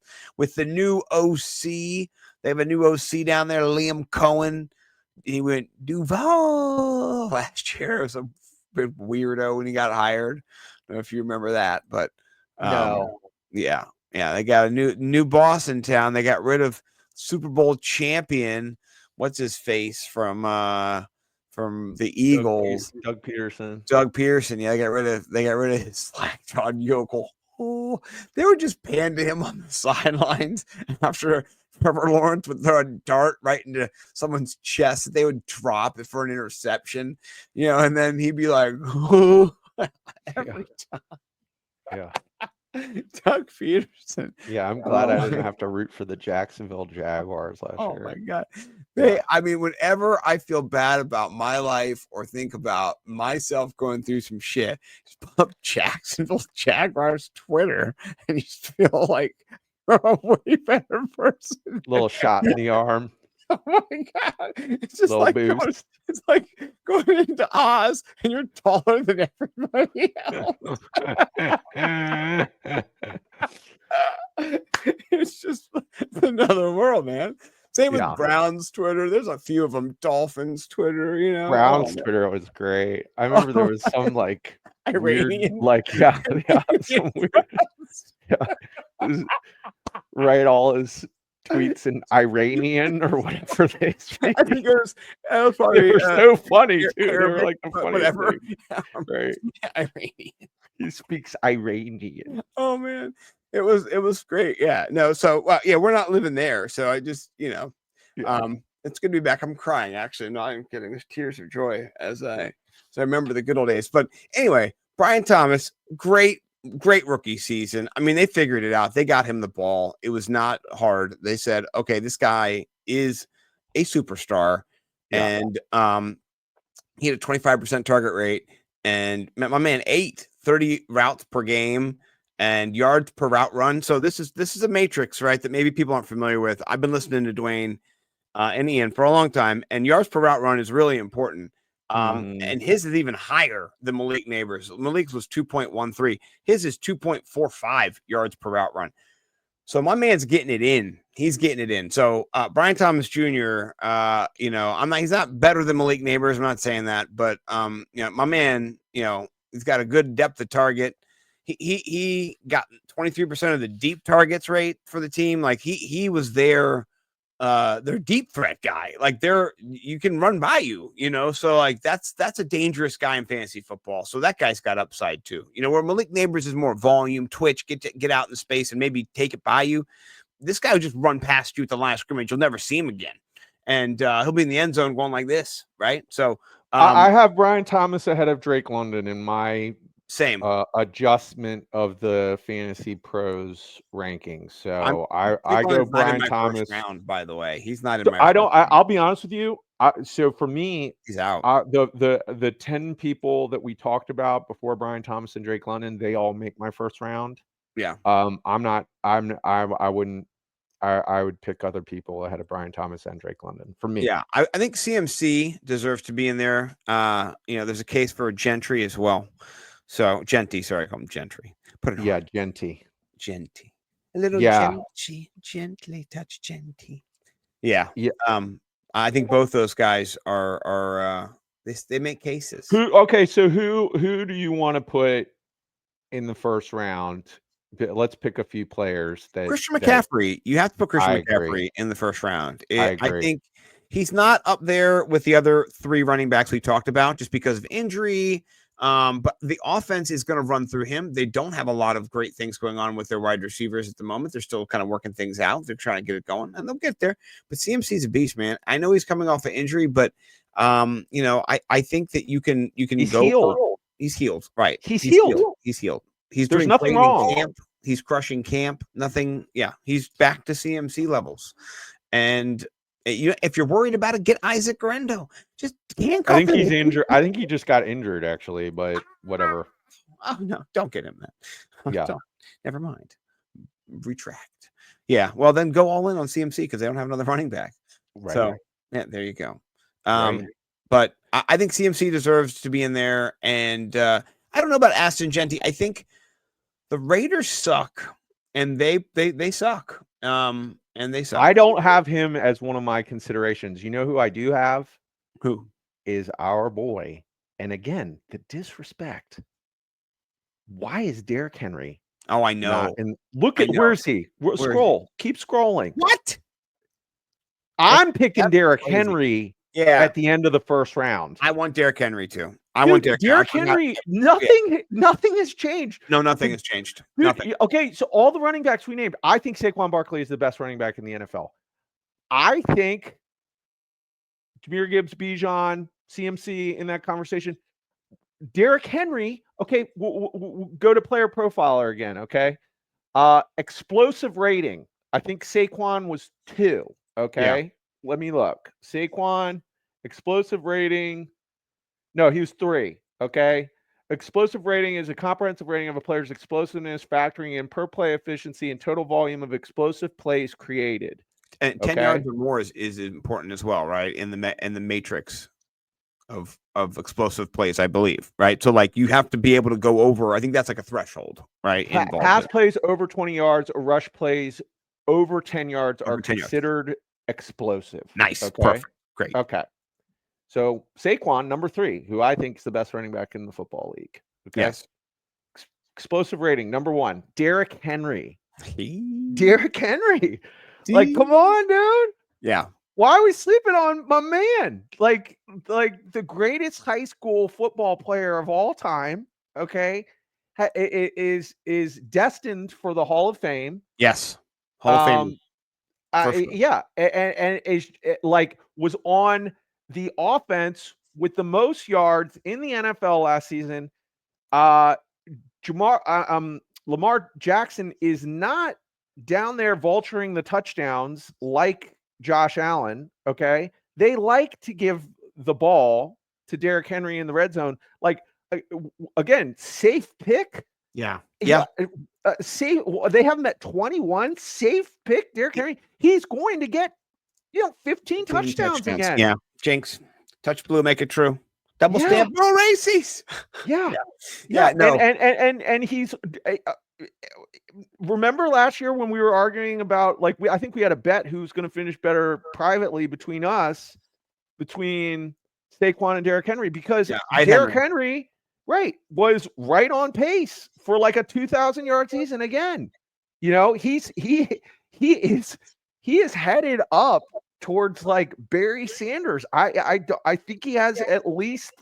Speaker 5: the new OC? They have a new OC down there, Liam Cohen. He went Duval last year. It was a big weirdo when he got hired. I don't know if you remember that, but
Speaker 4: no.
Speaker 5: Yeah. Yeah, they got a new boss in town. They got rid of Super Bowl champion, what's his face from the Eagles,
Speaker 4: Doug Peterson.
Speaker 5: Yeah, they got rid of his slack-jawed yokel. Oh, they would just pan to him on the sidelines after Trevor Lawrence would throw a dart right into someone's chest that they would drop it for an interception, and then he'd be like, oh, every time.
Speaker 4: Yeah.
Speaker 5: Doug Peterson.
Speaker 4: Yeah, I'm glad I didn't have to root for the Jacksonville Jaguars last year.
Speaker 5: Oh my God. I mean, whenever I feel bad about my life or think about myself going through some shit, just pull up Jacksonville Jaguars Twitter and you feel like a way better person.
Speaker 4: Little shot in the arm.
Speaker 5: Oh my God. It's just like going into Oz and you're taller than everybody else. It's just another world, man. Same with Browns Twitter. There's a few of them. Dolphins Twitter,
Speaker 4: Browns Twitter was great. I remember there was some
Speaker 5: Iranian.
Speaker 4: Weird, some weird. Right, all his tweets in Iranian or whatever they speak.
Speaker 5: I think it was probably
Speaker 4: they were so funny too. They were like the funniest
Speaker 5: whatever.
Speaker 4: Thing.
Speaker 5: Yeah,
Speaker 4: right.
Speaker 5: Iranian.
Speaker 4: He speaks Iranian.
Speaker 5: Oh man. It was great. Yeah. No, so we're not living there. So I just, it's good to be back. I'm crying actually. No, I'm kidding. There's tears of joy as I remember the good old days. But anyway, Brian Thomas, great rookie season. I mean, they figured it out. They got him the ball. It was not hard. They said, okay, this guy is a superstar. Yeah. And he had a 25% target rate. And my man ate 30 routes per game and yards per route run. So this is a matrix, right, that maybe people aren't familiar with. I've been listening to Dwain and Ian for a long time, and yards per route run is really important. And his is even higher than Malik Nabers. Malik's was 2.13. His is 2.45 yards per route run. So my man's getting it in. He's getting it in. So Brian Thomas Jr., he's not better than Malik Nabers. I'm not saying that, but my man, he's got a good depth of target. He got 23% of the deep targets rate for the team. Like he was there their deep threat guy. Like you can run by you, so like that's a dangerous guy in fantasy football. So that guy's got upside too. Where Malik Nabers is more volume, twitch, get out in space and maybe take it by you. This guy will just run past you at the line of scrimmage. You'll never see him again. And he'll be in the end zone going like this, right? So
Speaker 4: I have Brian Thomas ahead of Drake London in my
Speaker 5: same
Speaker 4: adjustment of the Fantasy Pros rankings. So I go Brian Thomas
Speaker 5: round. By the way, he's not in my.
Speaker 4: I'll be honest with you. So for me,
Speaker 5: he's out.
Speaker 4: The 10 people that we talked about before Brian Thomas and Drake London, they all make my first round.
Speaker 5: Yeah.
Speaker 4: I would pick other people ahead of Brian Thomas and Drake London for me.
Speaker 5: Yeah, I think CMC deserves to be in there. There's a case for Gentry as well. So Jeanty, sorry, I call him Gentry. Put it on.
Speaker 4: Jeanty.
Speaker 5: A little gently touch Jeanty. Yeah. I think both those guys are they make cases.
Speaker 4: So who do you want to put in the first round? Let's pick a few players that
Speaker 5: Christian McCaffrey. You have to put Christian McCaffrey in the first round. I think he's not up there with the other 3 running backs we talked about just because of injury. But the offense is going to run through him. They don't have a lot of great things going on with their wide receivers at the moment. They're still kind of working things out. They're trying to get it going, and they'll get there. But CMC's a beast, man. I know he's coming off an injury, but I think that you can
Speaker 4: he's
Speaker 5: go.
Speaker 4: Healed.
Speaker 5: He's healed, right?
Speaker 4: He's healed.
Speaker 5: He's healed. There's
Speaker 4: doing nothing wrong.
Speaker 5: Camp. He's crushing camp. Nothing. Yeah, he's back to CMC levels, and. If you're worried about it, get Isaac Garendo. Just handcuff
Speaker 4: I think he's injured. I think he just got injured, actually, but whatever.
Speaker 5: Oh, no, don't get him that.
Speaker 4: Yeah.
Speaker 5: Never mind. Retract. Yeah, well, then go all in on CMC because they don't have another running back.
Speaker 4: Right.
Speaker 5: So, yeah, there you go.
Speaker 4: Right.
Speaker 5: But I think CMC deserves to be in there. And I don't know about Aston Jeanty. I think the Raiders suck, and they suck. And they suck.
Speaker 4: I don't have him as one of my considerations. You know who I do have?
Speaker 5: Who
Speaker 4: is our boy? And again, the disrespect. Why is Derrick Henry?
Speaker 5: Oh, I know.
Speaker 4: And look at where is he? Scroll. Keep scrolling.
Speaker 5: What?
Speaker 4: I'm picking Derrick Henry at the end of the first round.
Speaker 5: I want Derrick Henry too. I want Derrick
Speaker 4: Henry. Nothing has changed.
Speaker 5: No, nothing has changed.
Speaker 4: Dude,
Speaker 5: nothing.
Speaker 4: Okay, so all the running backs we named, I think Saquon Barkley is the best running back in the NFL. I think Jahmyr Gibbs, Bijan, CMC in that conversation. Derrick Henry, okay, we'll go to player profiler again, okay? Explosive rating. I think Saquon was 2, okay? Yeah. Let me look. Saquon, explosive rating. No, he was 3, okay? Explosive rating is a comprehensive rating of a player's explosiveness, factoring in per play efficiency and total volume of explosive plays created.
Speaker 5: And 10 yards or more is important as well, right? In the matrix of explosive plays, I believe, right? So like you have to be able to go over. I think that's like a threshold, right?
Speaker 4: Pass plays over 20 yards or rush plays over 10 yards are considered explosive.
Speaker 5: Nice,
Speaker 4: okay?
Speaker 5: Perfect, great.
Speaker 4: Okay, so Saquon, number 3, who I think is the best running back in the football league. Okay,
Speaker 5: yes.
Speaker 4: Explosive rating number 1, Derrick Henry. Derrick Henry. Like, come on, dude.
Speaker 5: Yeah.
Speaker 4: Why are we sleeping on my man? Like the greatest high school football player of all time, okay, is destined for the Hall of Fame.
Speaker 5: Yes. Hall of Fame.
Speaker 4: Sure. Yeah. And is like was on the offense with the most yards in the NFL last season. Lamar Jackson is not down there vulturing the touchdowns like Josh Allen, okay? They like to give the ball to Derrick Henry in the red zone. Like, again, safe pick.
Speaker 5: Yeah.
Speaker 4: Safe. They have him at 21. Safe pick, Derrick Henry. He's going to get, 15 touchdowns again.
Speaker 5: Yeah. Jinx. Touch blue, make it true. Double stamp, bro races.
Speaker 4: Yeah.
Speaker 5: No.
Speaker 4: And he's... remember last year when we were arguing about I think we had a bet who's going to finish better privately between Saquon and Derrick Henry because Derrick Henry was right on pace for like a 2,000 yard season again. He he is headed up towards like Barry Sanders. I think he has at least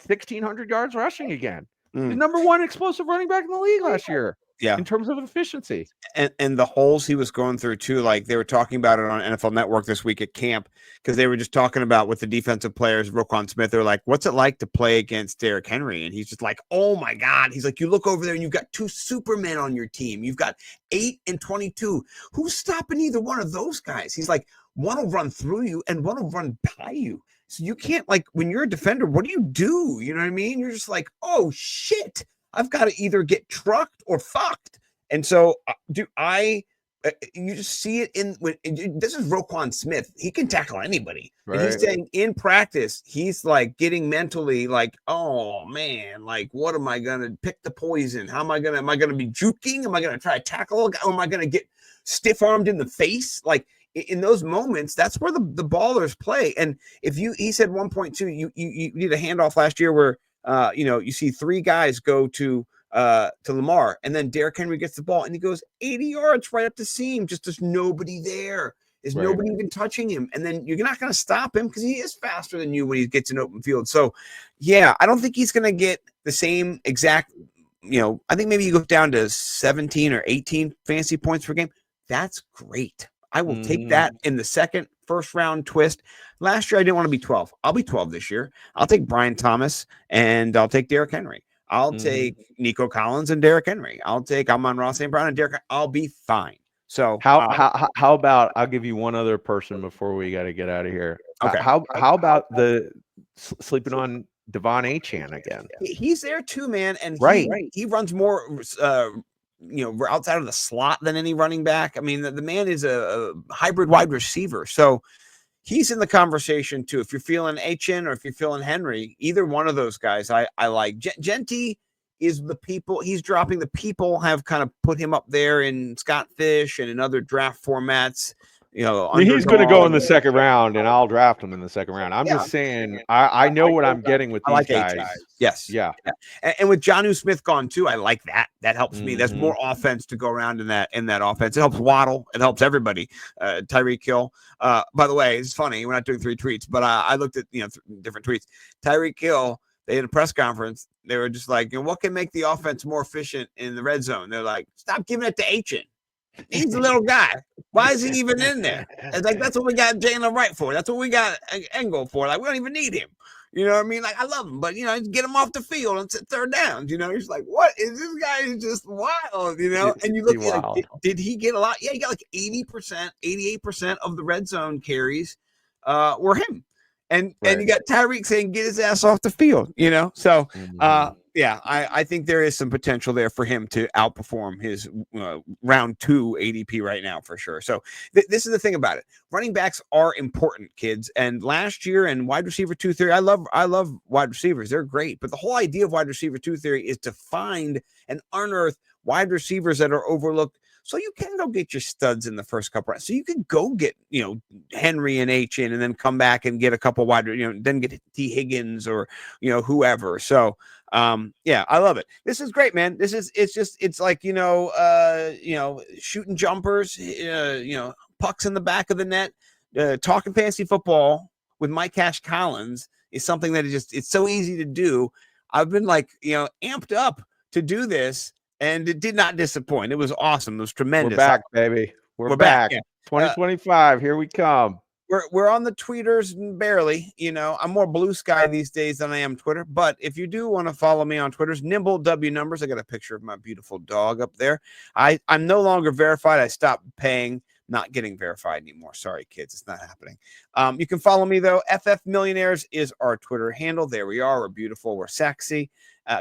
Speaker 4: 1,600 yards rushing again. He's number one explosive running back in the league last year.
Speaker 5: Yeah.
Speaker 4: In terms of efficiency.
Speaker 5: And the holes he was going through too, like they were talking about it on NFL Network this week at camp, because they were just talking about with the defensive players, Roquan Smith, they're like, what's it like to play against Derrick Henry? And he's just like, oh my God. He's like, you look over there and you've got two Supermen on your team. You've got 8 and 22. Who's stopping either one of those guys? He's like, one will run through you and one will run by you. So you can't, like, when you're a defender, what do? You know what I mean? You're just like, oh shit, I've got to either get trucked or fucked. And so, you just see it this is Roquan Smith. He can tackle anybody. Right. And he's saying in practice, he's like getting mentally like, oh man, like, what am I going to pick the poison? Am I going to be juking? Am I going to try to tackle a guy? Or am I going to get stiff armed in the face? Like in those moments, that's where the ballers play. And he said 1.2, you did a handoff last year where, you see 3 guys go to Lamar, and then Derrick Henry gets the ball and he goes 80 yards right up the seam. Just there's nobody there. There's nobody even touching him. And then you're not going to stop him because he is faster than you when he gets in open field. So yeah, I don't think he's going to get the same exact, I think maybe you go down to 17 or 18 fantasy points per game. That's great. I will take that in the first round twist. Last year, I didn't want to be 12. I'll be 12 this year. I'll take Brian Thomas and I'll take Derrick Henry. I'll take Nico Collins and Derrick Henry. I'll take Amon-Ra St. Brown and Derrick. I'll be fine. So
Speaker 4: how about I'll give you one other person before we got to get out of here.
Speaker 5: Okay.
Speaker 4: How about the sleeping on Devon Achane again?
Speaker 5: He's there too, man. And he runs more, outside of the slot than any running back. I mean, the man is a hybrid wide receiver. So he's in the conversation too. If you're feeling Achane or if you're feeling Henry, either one of those guys, I like. Jeanty is the people. He's dropping. The people have kind of put him up there in Scott Fish and in other draft formats. He's
Speaker 4: going to go in the second round, and I'll draft him in the second round. I'm just saying, I know what I'm getting with these guys.
Speaker 5: Yes. Yeah. And with Jonnu Smith gone too, I like that. That helps me. There's more offense to go around in that offense. It helps Waddle. It helps everybody. Tyreek Hill. By the way, it's funny. We're not doing 3 tweets, but I looked at, different tweets. Tyreek Hill, they had a press conference. They were just like, what can make the offense more efficient in the red zone? They're like, stop giving it to Achane. He's a little guy. Why is he even in there? It's like, that's what we got Jalen Wright for. That's what we got Engel for. Like, we don't even need him. You know what I mean? Like, I love him, but, get him off the field and sit third down. He's like, what is this guy? Is just wild, And you look at, like, did he get a lot? Yeah, he got like 80%, 88% of the red zone carries were him. And you got Tyreek saying, get his ass off the field, So, I think there is some potential there for him to outperform his round 2 ADP right now for sure. So this is the thing about it. Running backs are important, kids. And last year and wide receiver 2 theory, I love wide receivers. They're great. But the whole idea of wide receiver 2 theory is to find and unearth wide receivers that are overlooked. So you can go get your studs in the first couple rounds. So you can go get, Henry and Achane and then come back and get a couple wide, then get T. Higgins or, whoever. So, I love it. This is great, man. It's like, shooting jumpers, pucks in the back of the net, talking fantasy football with Mike Cash Collins is something that it's so easy to do. I've been like, amped up to do this. And it did not disappoint. It was awesome. It was tremendous.
Speaker 4: We're back, baby. We're back. Yeah. 2025. Here we come.
Speaker 5: We're on the tweeters barely. I'm more blue sky these days than I am Twitter. But if you do want to follow me on Twitter's Nimble W Numbers, I got a picture of my beautiful dog up there. I'm no longer verified. I stopped paying. Not getting verified anymore. Sorry, kids. It's not happening. You can follow me, though. FF Millionaires is our Twitter handle. There we are. We're beautiful. We're sexy.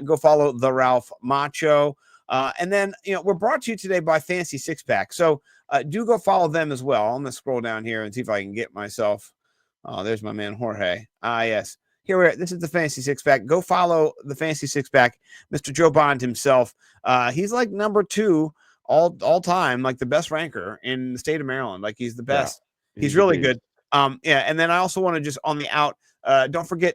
Speaker 5: Go follow the Ralph Macho. And then, we're brought to you today by Fantasy Six Pack. So do go follow them as well. I'm going to scroll down here and see if I can get myself. Oh, there's my man, Jorge. Yes. Here we are. This is the Fantasy Six Pack. Go follow the Fantasy Six Pack. Mr. Joe Bond himself. He's like number 2 all time, like the best ranker in the state of Maryland. Like he's the best. Yeah, he's really good. And then I also want to just on the out, don't forget,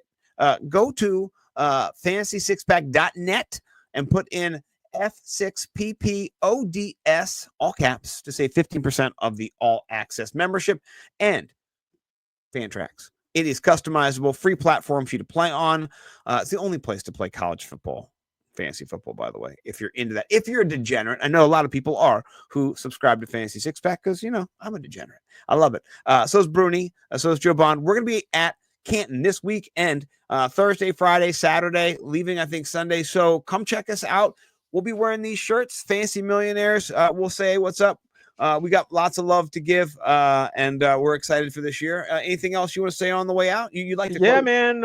Speaker 5: go to fantasysixpack.net and put in F6PPODS, all caps, to save 15% of the all access membership. And Fantrax. It is customizable, free platform for you to play on. It's the only place to play college football, fantasy football, by the way, if you're into that. If you're a degenerate, I know a lot of people are who subscribe to Fantasy Six Pack because, you know, I'm a degenerate. I love it. So is Bruni. So is Joe Bond. We're going to be at Canton this week and Thursday, Friday, Saturday, leaving, I think, Sunday. So come check us out. We'll be wearing these shirts, Fantasy Millionaires. We'll say what's up. We got lots of love to give, and we're excited for this year. Anything else you want to say on the way out? You'd like to?
Speaker 4: Yeah,
Speaker 5: close?
Speaker 4: man.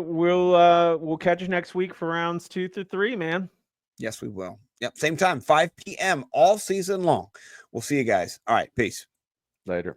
Speaker 4: We'll catch you next week for rounds 2 through 3, man.
Speaker 5: Yes, we will. Yep, same time, 5 p.m. all season long. We'll see you guys. All right, peace.
Speaker 4: Later.